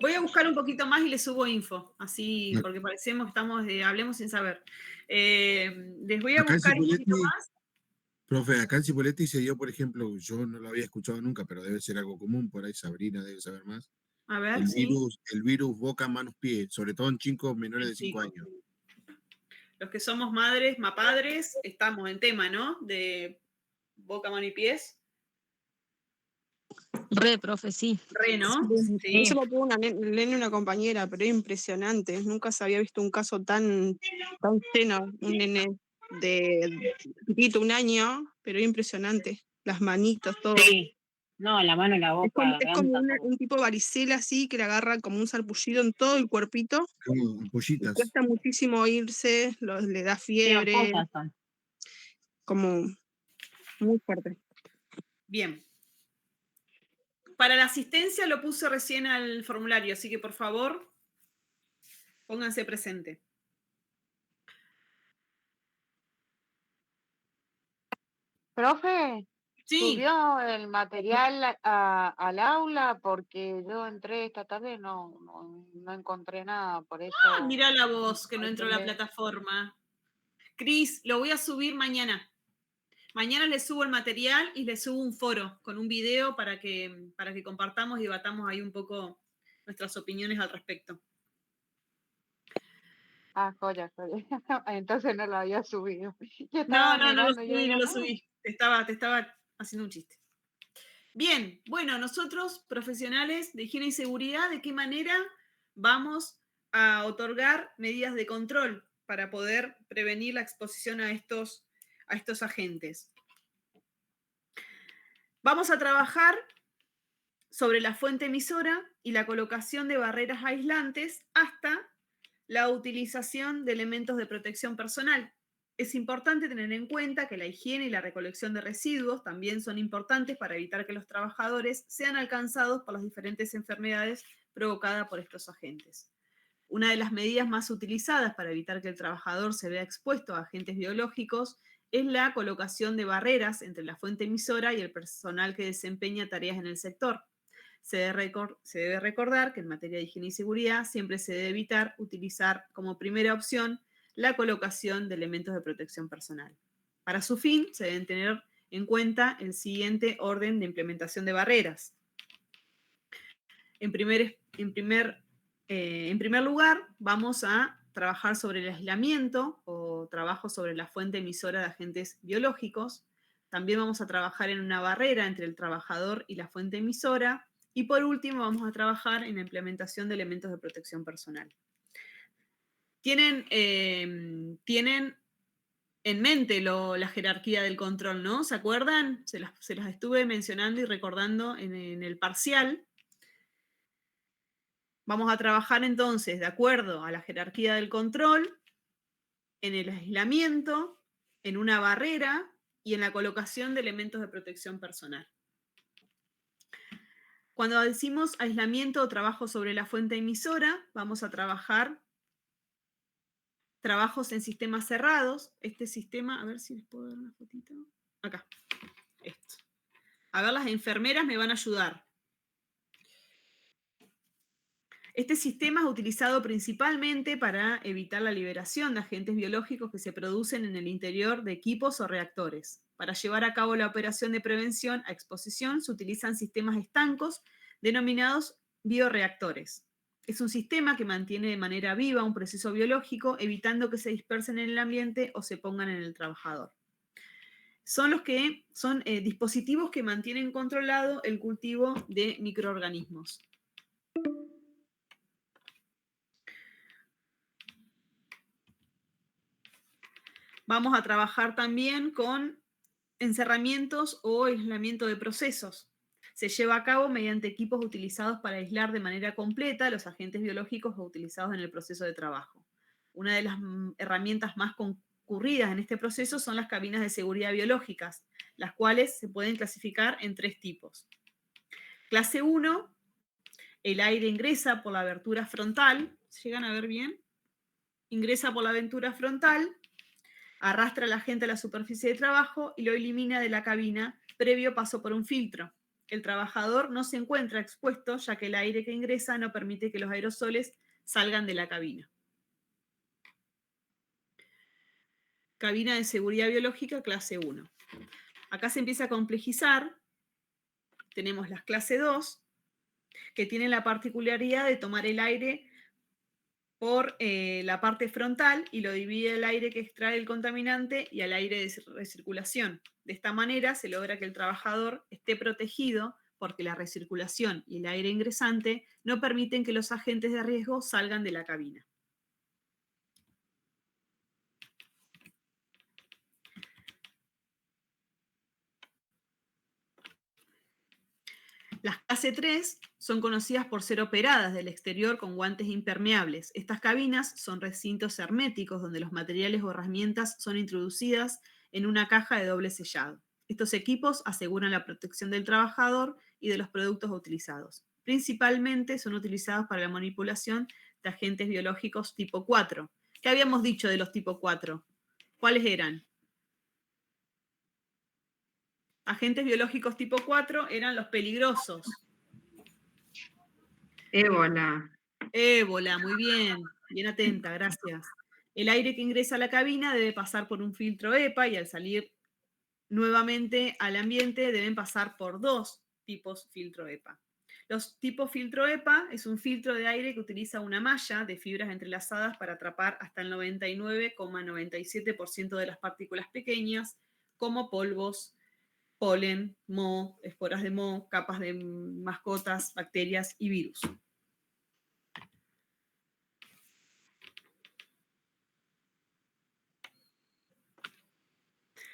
Voy a buscar un poquito más y les subo info, así, porque parecemos que estamos de hablemos sin saber. Les voy a Acá en buscar un poquito Cipolletti, más. profe, acá en Cipolletti se dio, por ejemplo, yo no lo había escuchado nunca, pero debe ser algo común, por ahí Sabrina debe saber más. A ver, sí. El virus boca, manos, pies, sobre todo en chicos menores de 5 años. Los que somos madres, mapadres, estamos en tema, ¿no? De boca, mano y pies. Profe, sí. ¿No? Sí. Eso lo tuvo una compañera, pero es impresionante. Nunca se había visto un caso tan lleno. Un nene de chiquito, 1 año, pero impresionante. Las manitos, todo. No, la mano en la Es boca, como, garganta, todo. un tipo varicela así, que le agarra como un sarpullido en todo el cuerpito. Como Y ampollitas. cuesta muchísimo irse, le da Sí, fiebre, ampollas son. como muy fuerte. Bien. Para la asistencia lo puse recién al formulario, así que por favor, pónganse presente. Profe, Sí. ¿subió el material al aula? Porque yo entré esta tarde y no encontré nada, por eso... Mirá la voz que no entró a la plataforma. Cris, lo voy a subir mañana. Mañana les subo el material y les subo un foro con un video para que compartamos y debatamos ahí un poco nuestras opiniones al respecto. Ah, joya. Entonces no lo había subido. Yo No, estaba no lo mirando, yo subí, digo, no lo subí. Te estaba haciendo un chiste. Bien, bueno, nosotros, profesionales de higiene y seguridad, ¿de qué manera vamos a otorgar medidas de control para poder prevenir la exposición a estos agentes? Vamos a trabajar sobre la fuente emisora y la colocación de barreras aislantes hasta la utilización de elementos de protección personal. Es importante tener en cuenta que la higiene y la recolección de residuos también son importantes para evitar que los trabajadores sean alcanzados por las diferentes enfermedades provocadas por estos agentes. Una de las medidas más utilizadas para evitar que el trabajador se vea expuesto a agentes biológicos es la colocación de barreras entre la fuente emisora y el personal que desempeña tareas en el sector. Se debe recordar que en materia de higiene y seguridad siempre se debe evitar utilizar como primera opción la colocación de elementos de protección personal. Para su fin, se deben tener en cuenta el siguiente orden de implementación de barreras. En primer lugar, vamos a trabajar sobre el aislamiento o trabajo sobre la fuente emisora de agentes biológicos. También vamos a trabajar en una barrera entre el trabajador y la fuente emisora. Y por último, vamos a trabajar en la implementación de elementos de protección personal. Tienen en mente la jerarquía del control, ¿no? ¿Se acuerdan? Se las estuve mencionando y recordando en el parcial. Vamos a trabajar entonces de acuerdo a la jerarquía del control, en el aislamiento, en una barrera y en la colocación de elementos de protección personal. Cuando decimos aislamiento o trabajo sobre la fuente emisora, vamos a trabajar trabajos en sistemas cerrados. Este sistema, a ver si les puedo dar una fotito. Acá, esto. A ver, las enfermeras me van a ayudar. Este sistema es utilizado principalmente para evitar la liberación de agentes biológicos que se producen en el interior de equipos o reactores. Para llevar a cabo la operación de prevención a exposición se utilizan sistemas estancos denominados bioreactores. Es un sistema que mantiene de manera viva un proceso biológico, evitando que se dispersen en el ambiente o se pongan en el trabajador. Son dispositivos que mantienen controlado el cultivo de microorganismos. Vamos a trabajar también con encerramientos o aislamiento de procesos. Se lleva a cabo mediante equipos utilizados para aislar de manera completa los agentes biológicos utilizados en el proceso de trabajo. Una de las herramientas más concurridas en este proceso son las cabinas de seguridad biológicas, las cuales se pueden clasificar en 3 tipos. Clase 1, el aire ingresa por la abertura frontal. ¿Llegan a ver bien? Ingresa por la abertura frontal, arrastra al agente a la superficie de trabajo y lo elimina de la cabina previo paso por un filtro. El trabajador no se encuentra expuesto, ya que el aire que ingresa no permite que los aerosoles salgan de la cabina. Cabina de seguridad biológica, clase 1. Acá se empieza a complejizar. Tenemos las clase 2, que tienen la particularidad de tomar el aire por la parte frontal y lo divide el aire que extrae el contaminante y al aire de recirculación. De esta manera se logra que el trabajador esté protegido porque la recirculación y el aire ingresante no permiten que los agentes de riesgo salgan de la cabina. Las clase 3 son conocidas por ser operadas del exterior con guantes impermeables. Estas cabinas son recintos herméticos donde los materiales o herramientas son introducidas en una caja de doble sellado. Estos equipos aseguran la protección del trabajador y de los productos utilizados. Principalmente son utilizados para la manipulación de agentes biológicos tipo 4. ¿Qué habíamos dicho de los tipo 4? ¿Cuáles eran? Agentes biológicos tipo 4 eran los peligrosos. Ébola. Ébola, muy bien. Bien atenta, gracias. El aire que ingresa a la cabina debe pasar por un filtro EPA y al salir nuevamente al ambiente deben pasar por 2 tipos filtro EPA. Los tipos filtro EPA es un filtro de aire que utiliza una malla de fibras entrelazadas para atrapar hasta el 99,97% de las partículas pequeñas, como polvos, polen, moho, esporas de moho, capas de mascotas, bacterias y virus.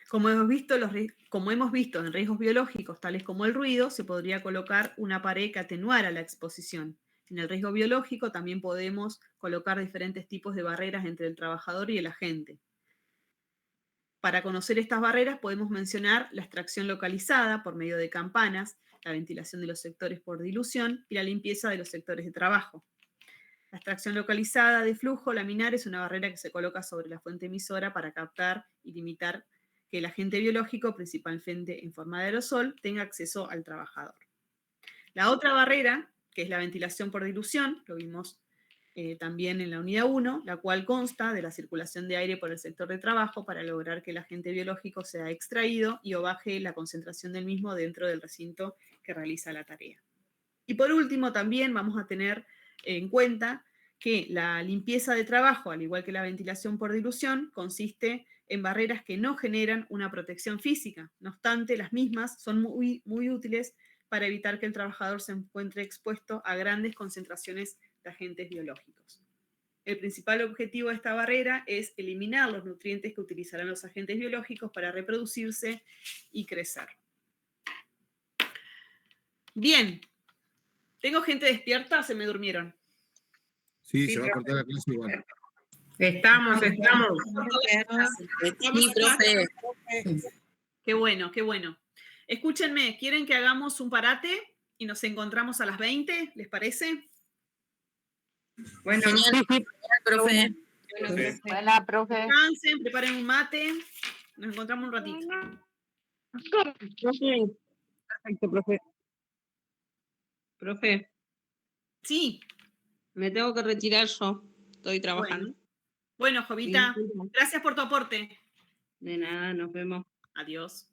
Como hemos visto en riesgos biológicos, tales como el ruido, se podría colocar una pared que atenuara la exposición. En el riesgo biológico también podemos colocar diferentes tipos de barreras entre el trabajador y el agente. Para conocer estas barreras podemos mencionar la extracción localizada por medio de campanas, la ventilación de los sectores por dilución y la limpieza de los sectores de trabajo. La extracción localizada de flujo laminar es una barrera que se coloca sobre la fuente emisora para captar y limitar que el agente biológico, principalmente en forma de aerosol, tenga acceso al trabajador. La otra barrera, que es la ventilación por dilución, lo vimos también en la unidad 1, la cual consta de la circulación de aire por el sector de trabajo para lograr que el agente biológico sea extraído y o baje la concentración del mismo dentro del recinto que realiza la tarea. Y por último, también vamos a tener en cuenta que la limpieza de trabajo, al igual que la ventilación por dilución, consiste en barreras que no generan una protección física. No obstante, las mismas son muy útiles para evitar que el trabajador se encuentre expuesto a grandes concentraciones de agentes biológicos. El principal objetivo de esta barrera es eliminar los nutrientes que utilizarán los agentes biológicos para reproducirse y crecer. Bien. ¿Tengo gente despierta o se me durmieron? Sí, se va a cortar la clase igual. Estamos. Sí, profe. Qué bueno, qué bueno. Escúchenme, ¿quieren que hagamos un parate y nos encontramos a las 20? ¿Les parece? Bueno, Profe. Buena, profe. Descansen, preparen un mate. Nos encontramos un ratito. Perfecto, profe. Profe, Sí. me tengo que retirar yo. Estoy trabajando. Bueno, Jovita, Disculpa. gracias por tu aporte. De nada, nos vemos. Adiós.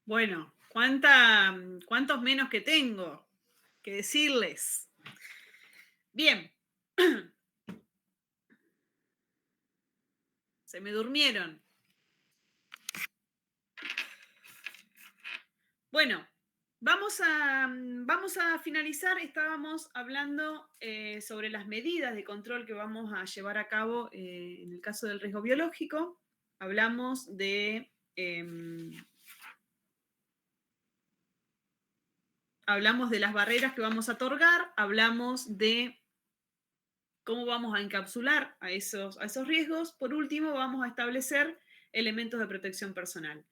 Bueno, ¿cuántos menos que tengo que decirles? Bien. Se me durmieron. Bueno, vamos a finalizar. Estábamos hablando sobre las medidas de control que vamos a llevar a cabo en el caso del riesgo biológico. Hablamos de las barreras que vamos a otorgar, hablamos de cómo vamos a encapsular a esos riesgos. Por último, vamos a establecer elementos de protección personal.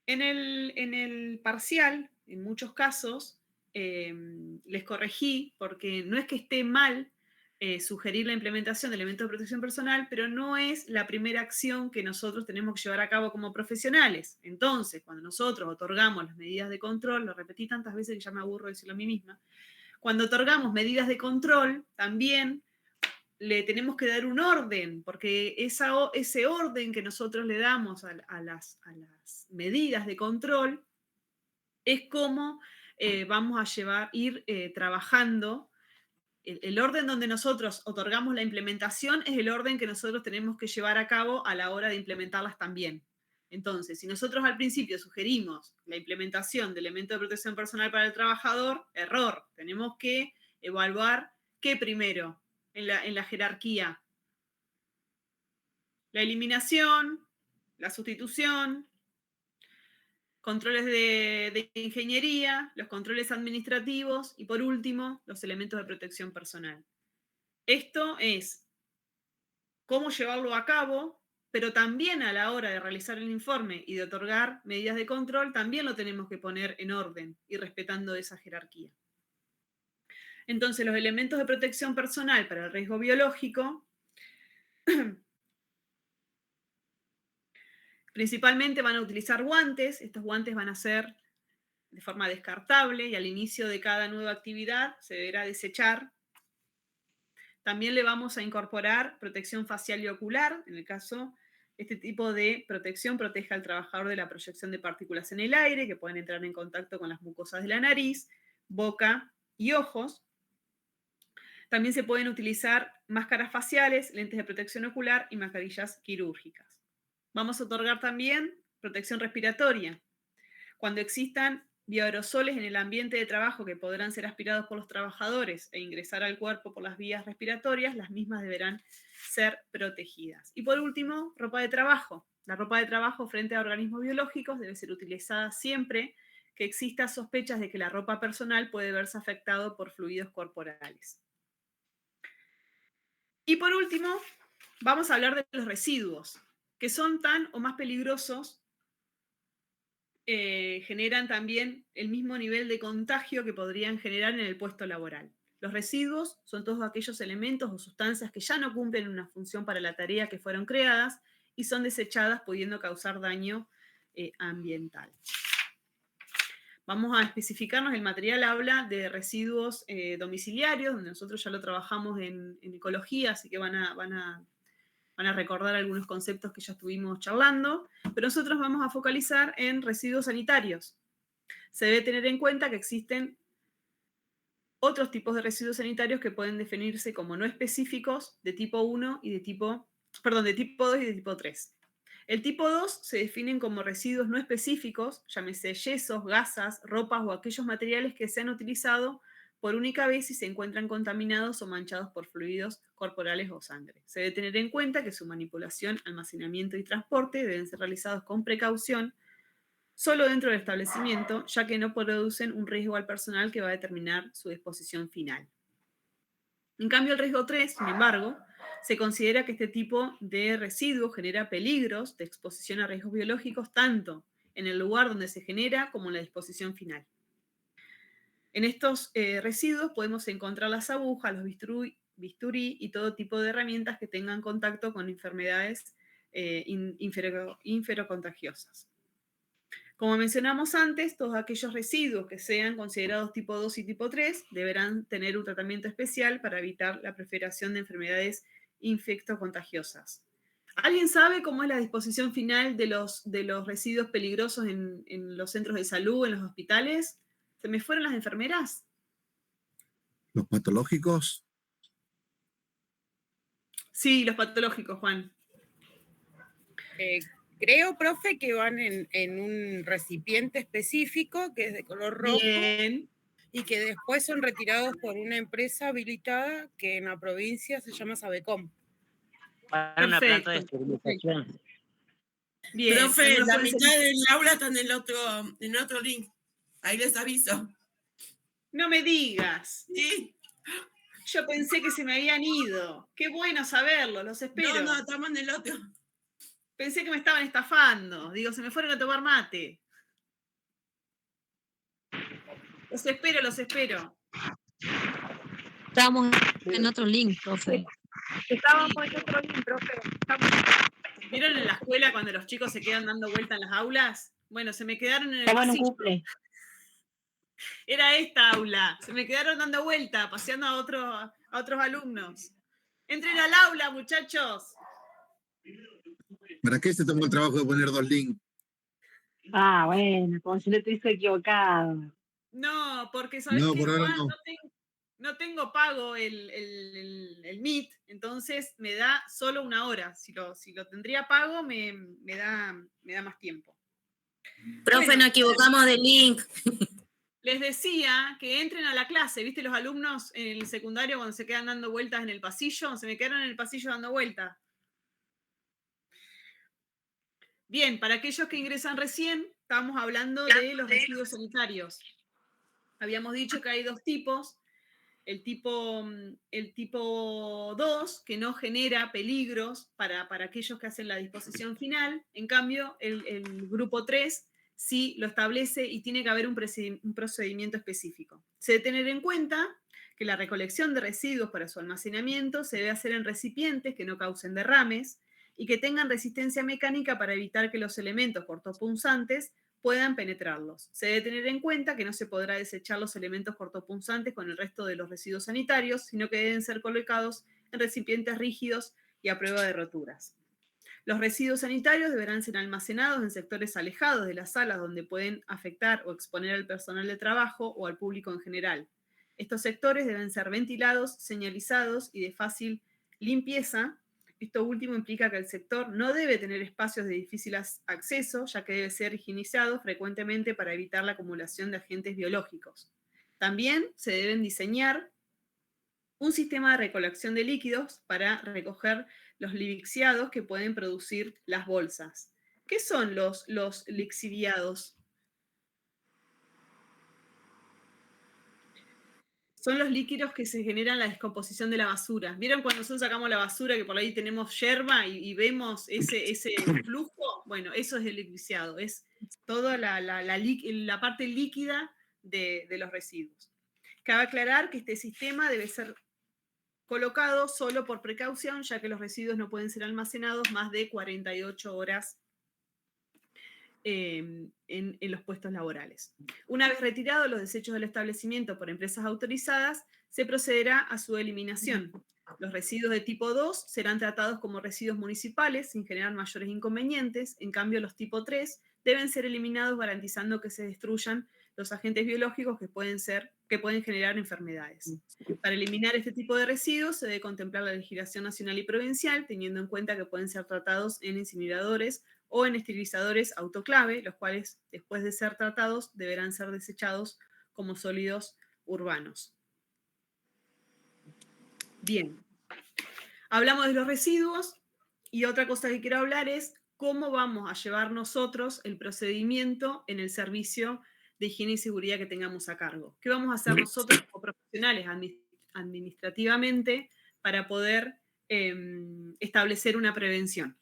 En el parcial, en muchos casos, les corregí, porque no es que esté mal sugerir la implementación de elementos de protección personal, pero no es la primera acción que nosotros tenemos que llevar a cabo como profesionales. Entonces, cuando nosotros otorgamos las medidas de control, lo repetí tantas veces que ya me aburro de decirlo a mí misma, cuando otorgamos medidas de control, también le tenemos que dar un orden, porque ese orden que nosotros le damos a las medidas de control es como vamos a ir trabajando. El orden donde nosotros otorgamos la implementación es el orden que nosotros tenemos que llevar a cabo a la hora de implementarlas también. Entonces, si nosotros al principio sugerimos la implementación de elementos de protección personal para el trabajador, error. Tenemos que evaluar qué primero en la jerarquía. La eliminación, la sustitución, controles de ingeniería, los controles administrativos y por último, los elementos de protección personal. Esto es cómo llevarlo a cabo, pero también a la hora de realizar el informe y de otorgar medidas de control, también lo tenemos que poner en orden y respetando esa jerarquía. Entonces, los elementos de protección personal para el riesgo biológico principalmente van a utilizar guantes. Estos guantes van a ser de forma descartable y al inicio de cada nueva actividad se deberá desechar. También le vamos a incorporar protección facial y ocular. En el caso, este tipo de protección protege al trabajador de la proyección de partículas en el aire que pueden entrar en contacto con las mucosas de la nariz, boca y ojos. También se pueden utilizar máscaras faciales, lentes de protección ocular y mascarillas quirúrgicas. Vamos a otorgar también protección respiratoria. Cuando existan bioaerosoles en el ambiente de trabajo que podrán ser aspirados por los trabajadores e ingresar al cuerpo por las vías respiratorias, las mismas deberán ser protegidas. Y por último, ropa de trabajo. La ropa de trabajo frente a organismos biológicos debe ser utilizada siempre que exista sospechas de que la ropa personal puede verse afectado por fluidos corporales. Y por último, vamos a hablar de los residuos, que son tan o más peligrosos, generan también el mismo nivel de contagio que podrían generar en el puesto laboral. Los residuos son todos aquellos elementos o sustancias que ya no cumplen una función para la tarea que fueron creadas y son desechadas pudiendo causar daño ambiental. Vamos a especificarnos, el material habla de residuos domiciliarios, donde nosotros ya lo trabajamos en ecología, así que van a recordar algunos conceptos que ya estuvimos charlando, pero nosotros vamos a focalizar en residuos sanitarios. Se debe tener en cuenta que existen otros tipos de residuos sanitarios que pueden definirse como no específicos de tipo 1 y de tipo 2 y de tipo 3. El tipo 2 se definen como residuos no específicos, llámese yesos, gasas, ropas o aquellos materiales que se han utilizado por única vez y se encuentran contaminados o manchados por fluidos corporales o sangre. Se debe tener en cuenta que su manipulación, almacenamiento y transporte deben ser realizados con precaución solo dentro del establecimiento, ya que no producen un riesgo al personal que va a determinar su disposición final. En cambio, el riesgo 3, sin embargo, se considera que este tipo de residuo genera peligros de exposición a riesgos biológicos tanto en el lugar donde se genera como en la disposición final. En estos residuos podemos encontrar las agujas, los bisturí y todo tipo de herramientas que tengan contacto con enfermedades inferocontagiosas. Como mencionamos antes, todos aquellos residuos que sean considerados tipo 2 y tipo 3 deberán tener un tratamiento especial para evitar la proliferación de enfermedades infectocontagiosas. ¿Alguien sabe cómo es la disposición final de los residuos peligrosos en los centros de salud, en los hospitales? ¿Se me fueron las enfermeras? Los patológicos, Sí, los patológicos, Juan. Creo, profe, que van en un recipiente específico que es de color rojo. Bien. Y que después son retirados por una empresa habilitada que en la provincia se llama Sabecom. Para una planta de esterilización. Bien. Profe, no la pueden ser- mitad del aula está en el otro link. Ahí les aviso. No me digas. Sí. Yo pensé que se me habían ido. Qué bueno saberlo, los espero. No, estamos en el otro. Pensé que me estaban estafando. Digo, se me fueron a tomar mate. Los espero, los espero. Estamos en otro link, profe. Estábamos en otro link, profe. ¿Vieron en la escuela cuando los chicos se quedan dando vuelta en las aulas? Bueno, se me quedaron en el Estamos en un pasillo. cumple. Era esta aula. Se me quedaron dando vuelta, paseando a otros alumnos. Entren al aula, muchachos. ¿para qué se tomó el trabajo de poner 2 links? Ah, bueno, como si no estuviese equivocado. No, porque ¿sabés No, qué, por ahora Juan? no. No tengo pago el Meet, entonces me da solo 1 hora. Si lo tendría pago, me da más tiempo. Profe, Bueno, nos equivocamos de link. les decía que entren a la clase, ¿viste? Los alumnos en el secundario cuando se quedan dando vueltas en el pasillo, se me quedaron en el pasillo dando vueltas. Bien, para aquellos que ingresan recién, estábamos hablando de los residuos sanitarios. Habíamos dicho que hay 2 tipos. El tipo 2, que no genera peligros para aquellos que hacen la disposición final. En cambio, el grupo 3 sí lo establece y tiene que haber un procedimiento específico. Se debe tener en cuenta que la recolección de residuos para su almacenamiento se debe hacer en recipientes que no causen derrames y que tengan resistencia mecánica para evitar que los elementos cortopunzantes puedan penetrarlos. Se debe tener en cuenta que no se podrá desechar los elementos cortopunzantes con el resto de los residuos sanitarios, sino que deben ser colocados en recipientes rígidos y a prueba de roturas. Los residuos sanitarios deberán ser almacenados en sectores alejados de las salas donde pueden afectar o exponer al personal de trabajo o al público en general. Estos sectores deben ser ventilados, señalizados y de fácil limpieza. Esto último implica que el sector no debe tener espacios de difícil acceso, ya que debe ser higienizado frecuentemente para evitar la acumulación de agentes biológicos. También se deben diseñar un sistema de recolección de líquidos para recoger los lixiviados que pueden producir las bolsas. ¿Qué son los lixiviados? Son los líquidos que se generan la descomposición de la basura. ¿Vieron cuando nosotros sacamos la basura que por ahí tenemos yerba y vemos ese flujo? Bueno, eso es el lixiviado, es toda la parte líquida de los residuos. Cabe aclarar que este sistema debe ser colocado solo por precaución, ya que los residuos no pueden ser almacenados más de 48 horas en los puestos laborales. Una vez retirados los desechos del establecimiento por empresas autorizadas, se procederá a su eliminación. Los residuos de tipo 2 serán tratados como residuos municipales sin generar mayores inconvenientes. En cambio, los tipo 3 deben ser eliminados garantizando que se destruyan los agentes biológicos que pueden generar enfermedades. Para eliminar este tipo de residuos se debe contemplar la legislación nacional y provincial, teniendo en cuenta que pueden ser tratados en incineradores o en esterilizadores autoclave, los cuales, después de ser tratados, deberán ser desechados como sólidos urbanos. Bien, hablamos de los residuos y otra cosa que quiero hablar es cómo vamos a llevar nosotros el procedimiento en el servicio de higiene y seguridad que tengamos a cargo. ¿Qué vamos a hacer nosotros como profesionales administrativamente para poder establecer una prevención?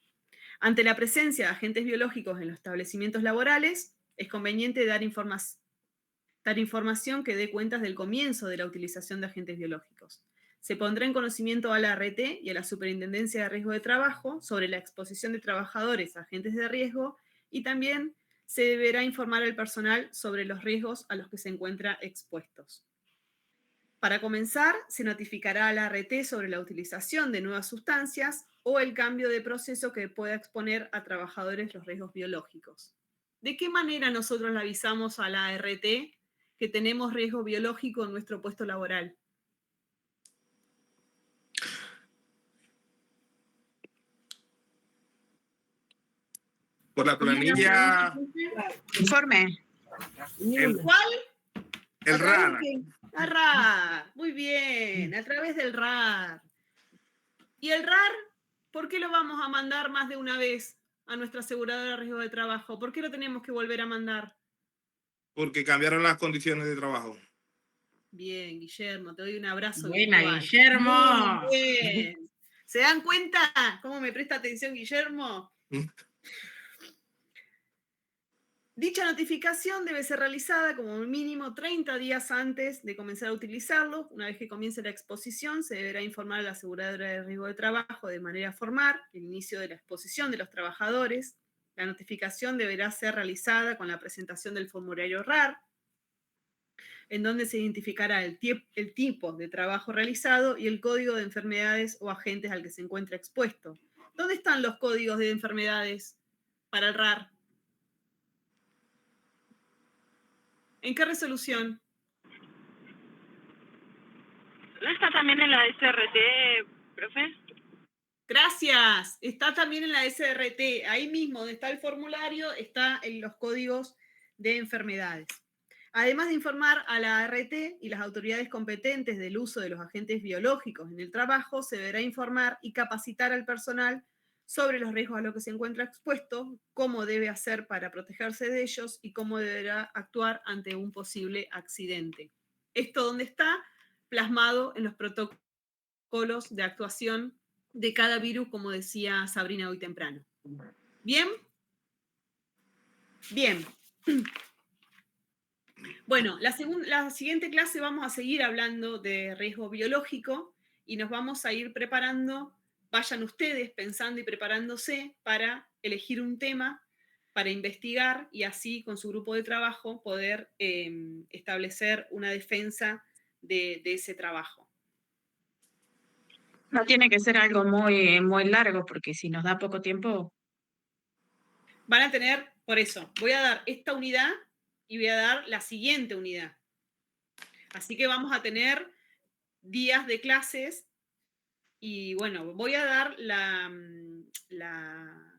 Ante la presencia de agentes biológicos en los establecimientos laborales, es conveniente dar información que dé cuentas del comienzo de la utilización de agentes biológicos. Se pondrá en conocimiento a la ART y a la Superintendencia de Riesgo de Trabajo sobre la exposición de trabajadores a agentes de riesgo y también se deberá informar al personal sobre los riesgos a los que se encuentran expuestos. Para comenzar, se notificará a la ART sobre la utilización de nuevas sustancias o el cambio de proceso que pueda exponer a trabajadores los riesgos biológicos. ¿De qué manera nosotros le avisamos a la ART que tenemos riesgo biológico en nuestro puesto laboral? Por la planilla. Informe. ¿Cuál? El RAR. El RAR. Muy bien, a través del RAR. ¿Y el RAR? ¿Por qué lo vamos a mandar más de una vez a nuestra aseguradora de riesgo de trabajo? ¿Por qué lo tenemos que volver a mandar? Porque cambiaron las condiciones de trabajo. Bien, Guillermo, te doy un abrazo. Buena, virtual. Guillermo. Muy bien. ¿Se dan cuenta cómo me presta atención Guillermo? Dicha notificación debe ser realizada como mínimo 30 días antes de comenzar a utilizarlo. Una vez que comience la exposición, se deberá informar a la aseguradora de riesgo de trabajo de manera formal el inicio de la exposición de los trabajadores. La notificación deberá ser realizada con la presentación del formulario RAR, en donde se identificará el tipo de trabajo realizado y el código de enfermedades o agentes al que se encuentra expuesto. ¿Dónde están los códigos de enfermedades para el RAR? ¿En qué resolución? ¿No está también en la SRT, profe? Gracias. Está también en la SRT. Ahí mismo, donde está el formulario, está en los códigos de enfermedades. Además de informar a la ART y las autoridades competentes del uso de los agentes biológicos en el trabajo, se deberá informar y capacitar al personal sobre los riesgos a los que se encuentra expuesto, cómo debe hacer para protegerse de ellos y cómo deberá actuar ante un posible accidente. Esto donde está plasmado en los protocolos de actuación de cada virus, como decía Sabrina hoy temprano. ¿Bien? Bien. Bueno, la siguiente clase vamos a seguir hablando de riesgo biológico y nos vamos a ir preparando. Vayan ustedes pensando y preparándose para elegir un tema, para investigar y así con su grupo de trabajo poder establecer una defensa de ese trabajo. No tiene que ser algo muy, muy largo, porque si nos da poco tiempo. Van a tener, por eso, voy a dar esta unidad y voy a dar la siguiente unidad. Así que vamos a tener días de clases. Y bueno, voy a dar la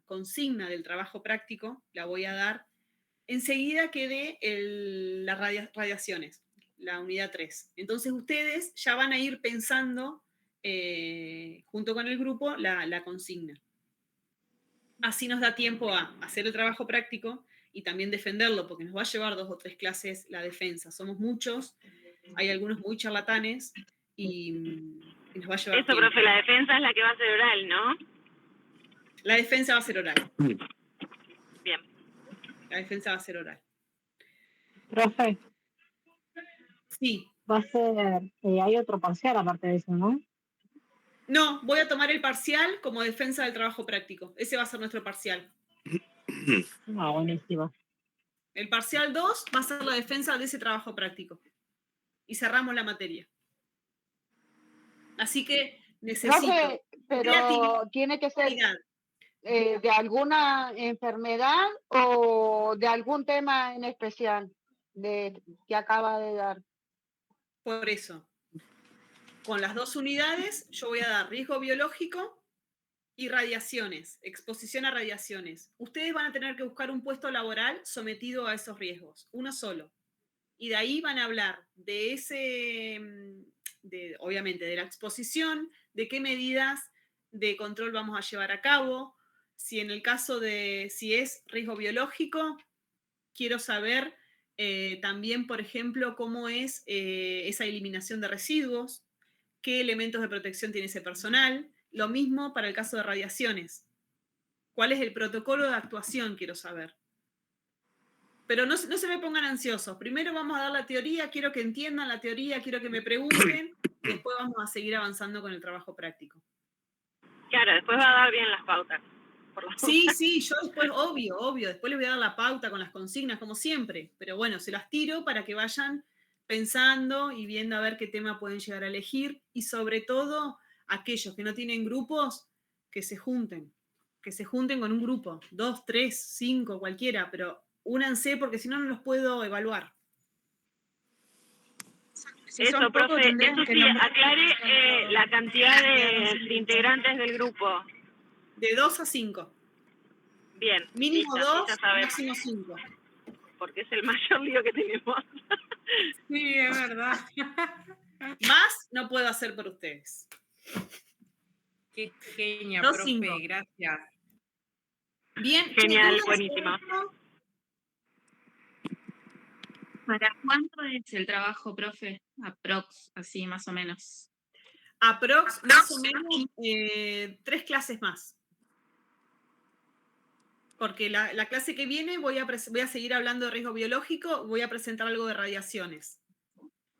consigna del trabajo práctico, la voy a dar enseguida que dé las radiaciones, la unidad 3. Entonces ustedes ya van a ir pensando, junto con el grupo, la consigna. Así nos da tiempo a hacer el trabajo práctico y también defenderlo, porque nos va a llevar 2 o 3 clases la defensa. Somos muchos, hay algunos muy charlatanes y nos va a llevar Eso, tiempo. profe, la defensa es la que va a ser oral, ¿no? La defensa va a ser oral. Bien. La defensa va a ser oral. Profe. Sí. Va a ser, hay otro parcial aparte de eso, ¿no? No, voy a tomar el parcial como defensa del trabajo práctico. Ese va a ser nuestro parcial. Ah, buenísimo. El parcial 2 va a ser la defensa de ese trabajo práctico. Y cerramos la materia. Así que necesito... Profe, pero tiene que ser de alguna enfermedad o de algún tema en especial que acaba de dar. Por eso, con las 2 unidades, yo voy a dar riesgo biológico y radiaciones, exposición a radiaciones. Ustedes van a tener que buscar un puesto laboral sometido a esos riesgos, uno solo. Y de ahí van a hablar de obviamente, de la exposición, de qué medidas de control vamos a llevar a cabo. Si en el caso de, si es riesgo biológico, quiero saber también, por ejemplo, cómo es esa eliminación de residuos, qué elementos de protección tiene ese personal. Lo mismo para el caso de radiaciones. ¿Cuál es el protocolo de actuación? Quiero saber. Pero no se me pongan ansiosos. Primero vamos a dar la teoría, quiero que entiendan la teoría, quiero que me pregunten, y después vamos a seguir avanzando con el trabajo práctico. Claro, después va a dar bien las pautas. Sí, yo después, obvio, después les voy a dar la pauta con las consignas, como siempre. Pero bueno, se las tiro para que vayan pensando y viendo a ver qué tema pueden llegar a elegir, y sobre todo aquellos que no tienen grupos, que se junten con un grupo, 2, 3, 5, cualquiera, pero únanse porque si no, no los puedo evaluar. Si Eso, son pocos, profe, tendrían eso que sí, nombrar aclare la cantidad de integrantes del grupo. De 2 a 5. Bien, Mínimo listo, 2, ya sabemos, máximo 5. porque es el mayor lío que tenemos. Sí, es verdad. Más no puedo hacer por ustedes. Qué genia, 2, profe, 5. gracias. Bien, Genial, ¿dudas buenísimo. sobre esto? ¿Para cuánto es el trabajo, profe? Aprox, así más o menos. Aprox, más o menos 3 clases más. Porque la clase que viene voy a seguir hablando de riesgo biológico, voy a presentar algo de radiaciones.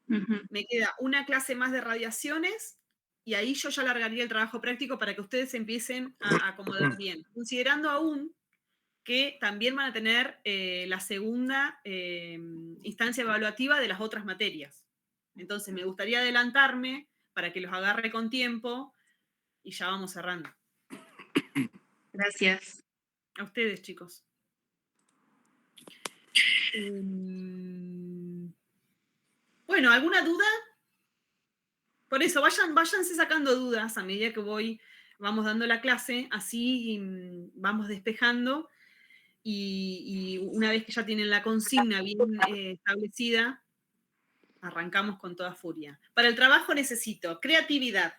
Me queda una clase más de radiaciones y ahí yo ya largaría el trabajo práctico para que ustedes empiecen a acomodar bien. Considerando aún que también van a tener la segunda instancia evaluativa de las otras materias. Entonces me gustaría adelantarme para que los agarre con tiempo y ya vamos cerrando. Gracias. A ustedes, chicos. Bueno, ¿alguna duda? Por eso, váyanse sacando dudas a medida que vamos dando la clase, así vamos despejando y una vez que ya tienen la consigna bien establecida, arrancamos con toda furia. Para el trabajo necesito creatividad,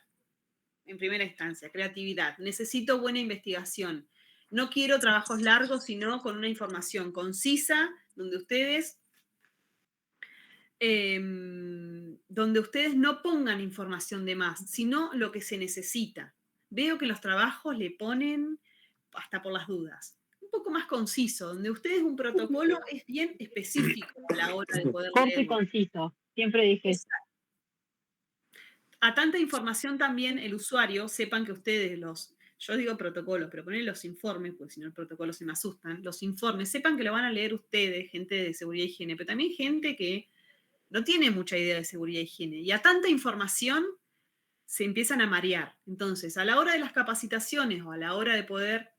en primera instancia, creatividad. Necesito buena investigación. No quiero trabajos largos, sino con una información concisa, donde ustedes no pongan información de más, sino lo que se necesita. Veo que los trabajos le ponen hasta por las dudas. Un poco más conciso, donde ustedes un protocolo es bien específico a la hora de poder Corto y leerlo. conciso, siempre dije. Exacto. A tanta información también el usuario, sepan que ustedes yo digo protocolos, pero ponen los informes, porque si no el protocolo se me asustan, los informes, sepan que lo van a leer ustedes, gente de seguridad y higiene, pero también gente que no tiene mucha idea de seguridad y higiene. Y a tanta información se empiezan a marear. Entonces, a la hora de las capacitaciones o a la hora de poder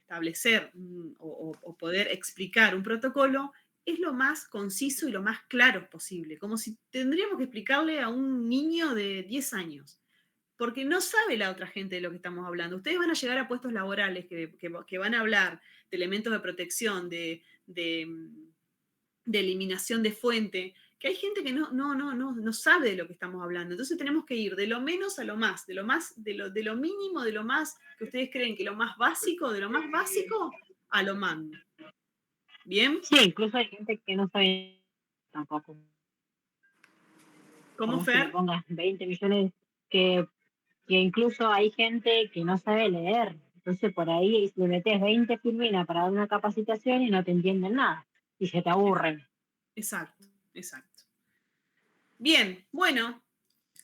establecer o poder explicar un protocolo, es lo más conciso y lo más claro posible. Como si tendríamos que explicarle a un niño de 10 años. Porque no sabe la otra gente de lo que estamos hablando. Ustedes van a llegar a puestos laborales que van a hablar de elementos de protección, de eliminación de fuente, que hay gente que no sabe de lo que estamos hablando. Entonces tenemos que ir de lo menos a lo más, de lo mínimo, de lo más que ustedes creen que lo más básico, de lo más básico a lo magno. ¿Bien? Sí, incluso hay gente que no sabe tampoco. ¿Cómo, Como Fer? si le pongas 20 millones, que incluso hay gente que no sabe leer. Entonces por ahí le metes 20 filminas para dar una capacitación y no te entienden nada. Y se te aburren. Exacto. Bien, bueno,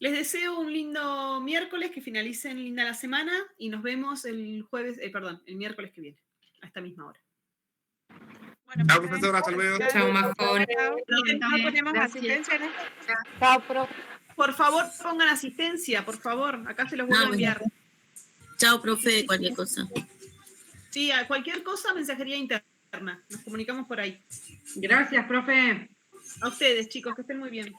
les deseo un lindo miércoles, que finalicen linda la semana y nos vemos el miércoles que viene, a esta misma hora. Chao, profesora, hasta luego. Chao, Majón. No ponemos asistencia, ¿no? Chao, profe. Por favor, pongan asistencia, por favor. Acá se los vuelvo a enviar. Chao, profe, cualquier cosa. Sí, a cualquier cosa, mensajería interna. Nos comunicamos por ahí. Gracias, profe. A ustedes, chicos, que estén muy bien.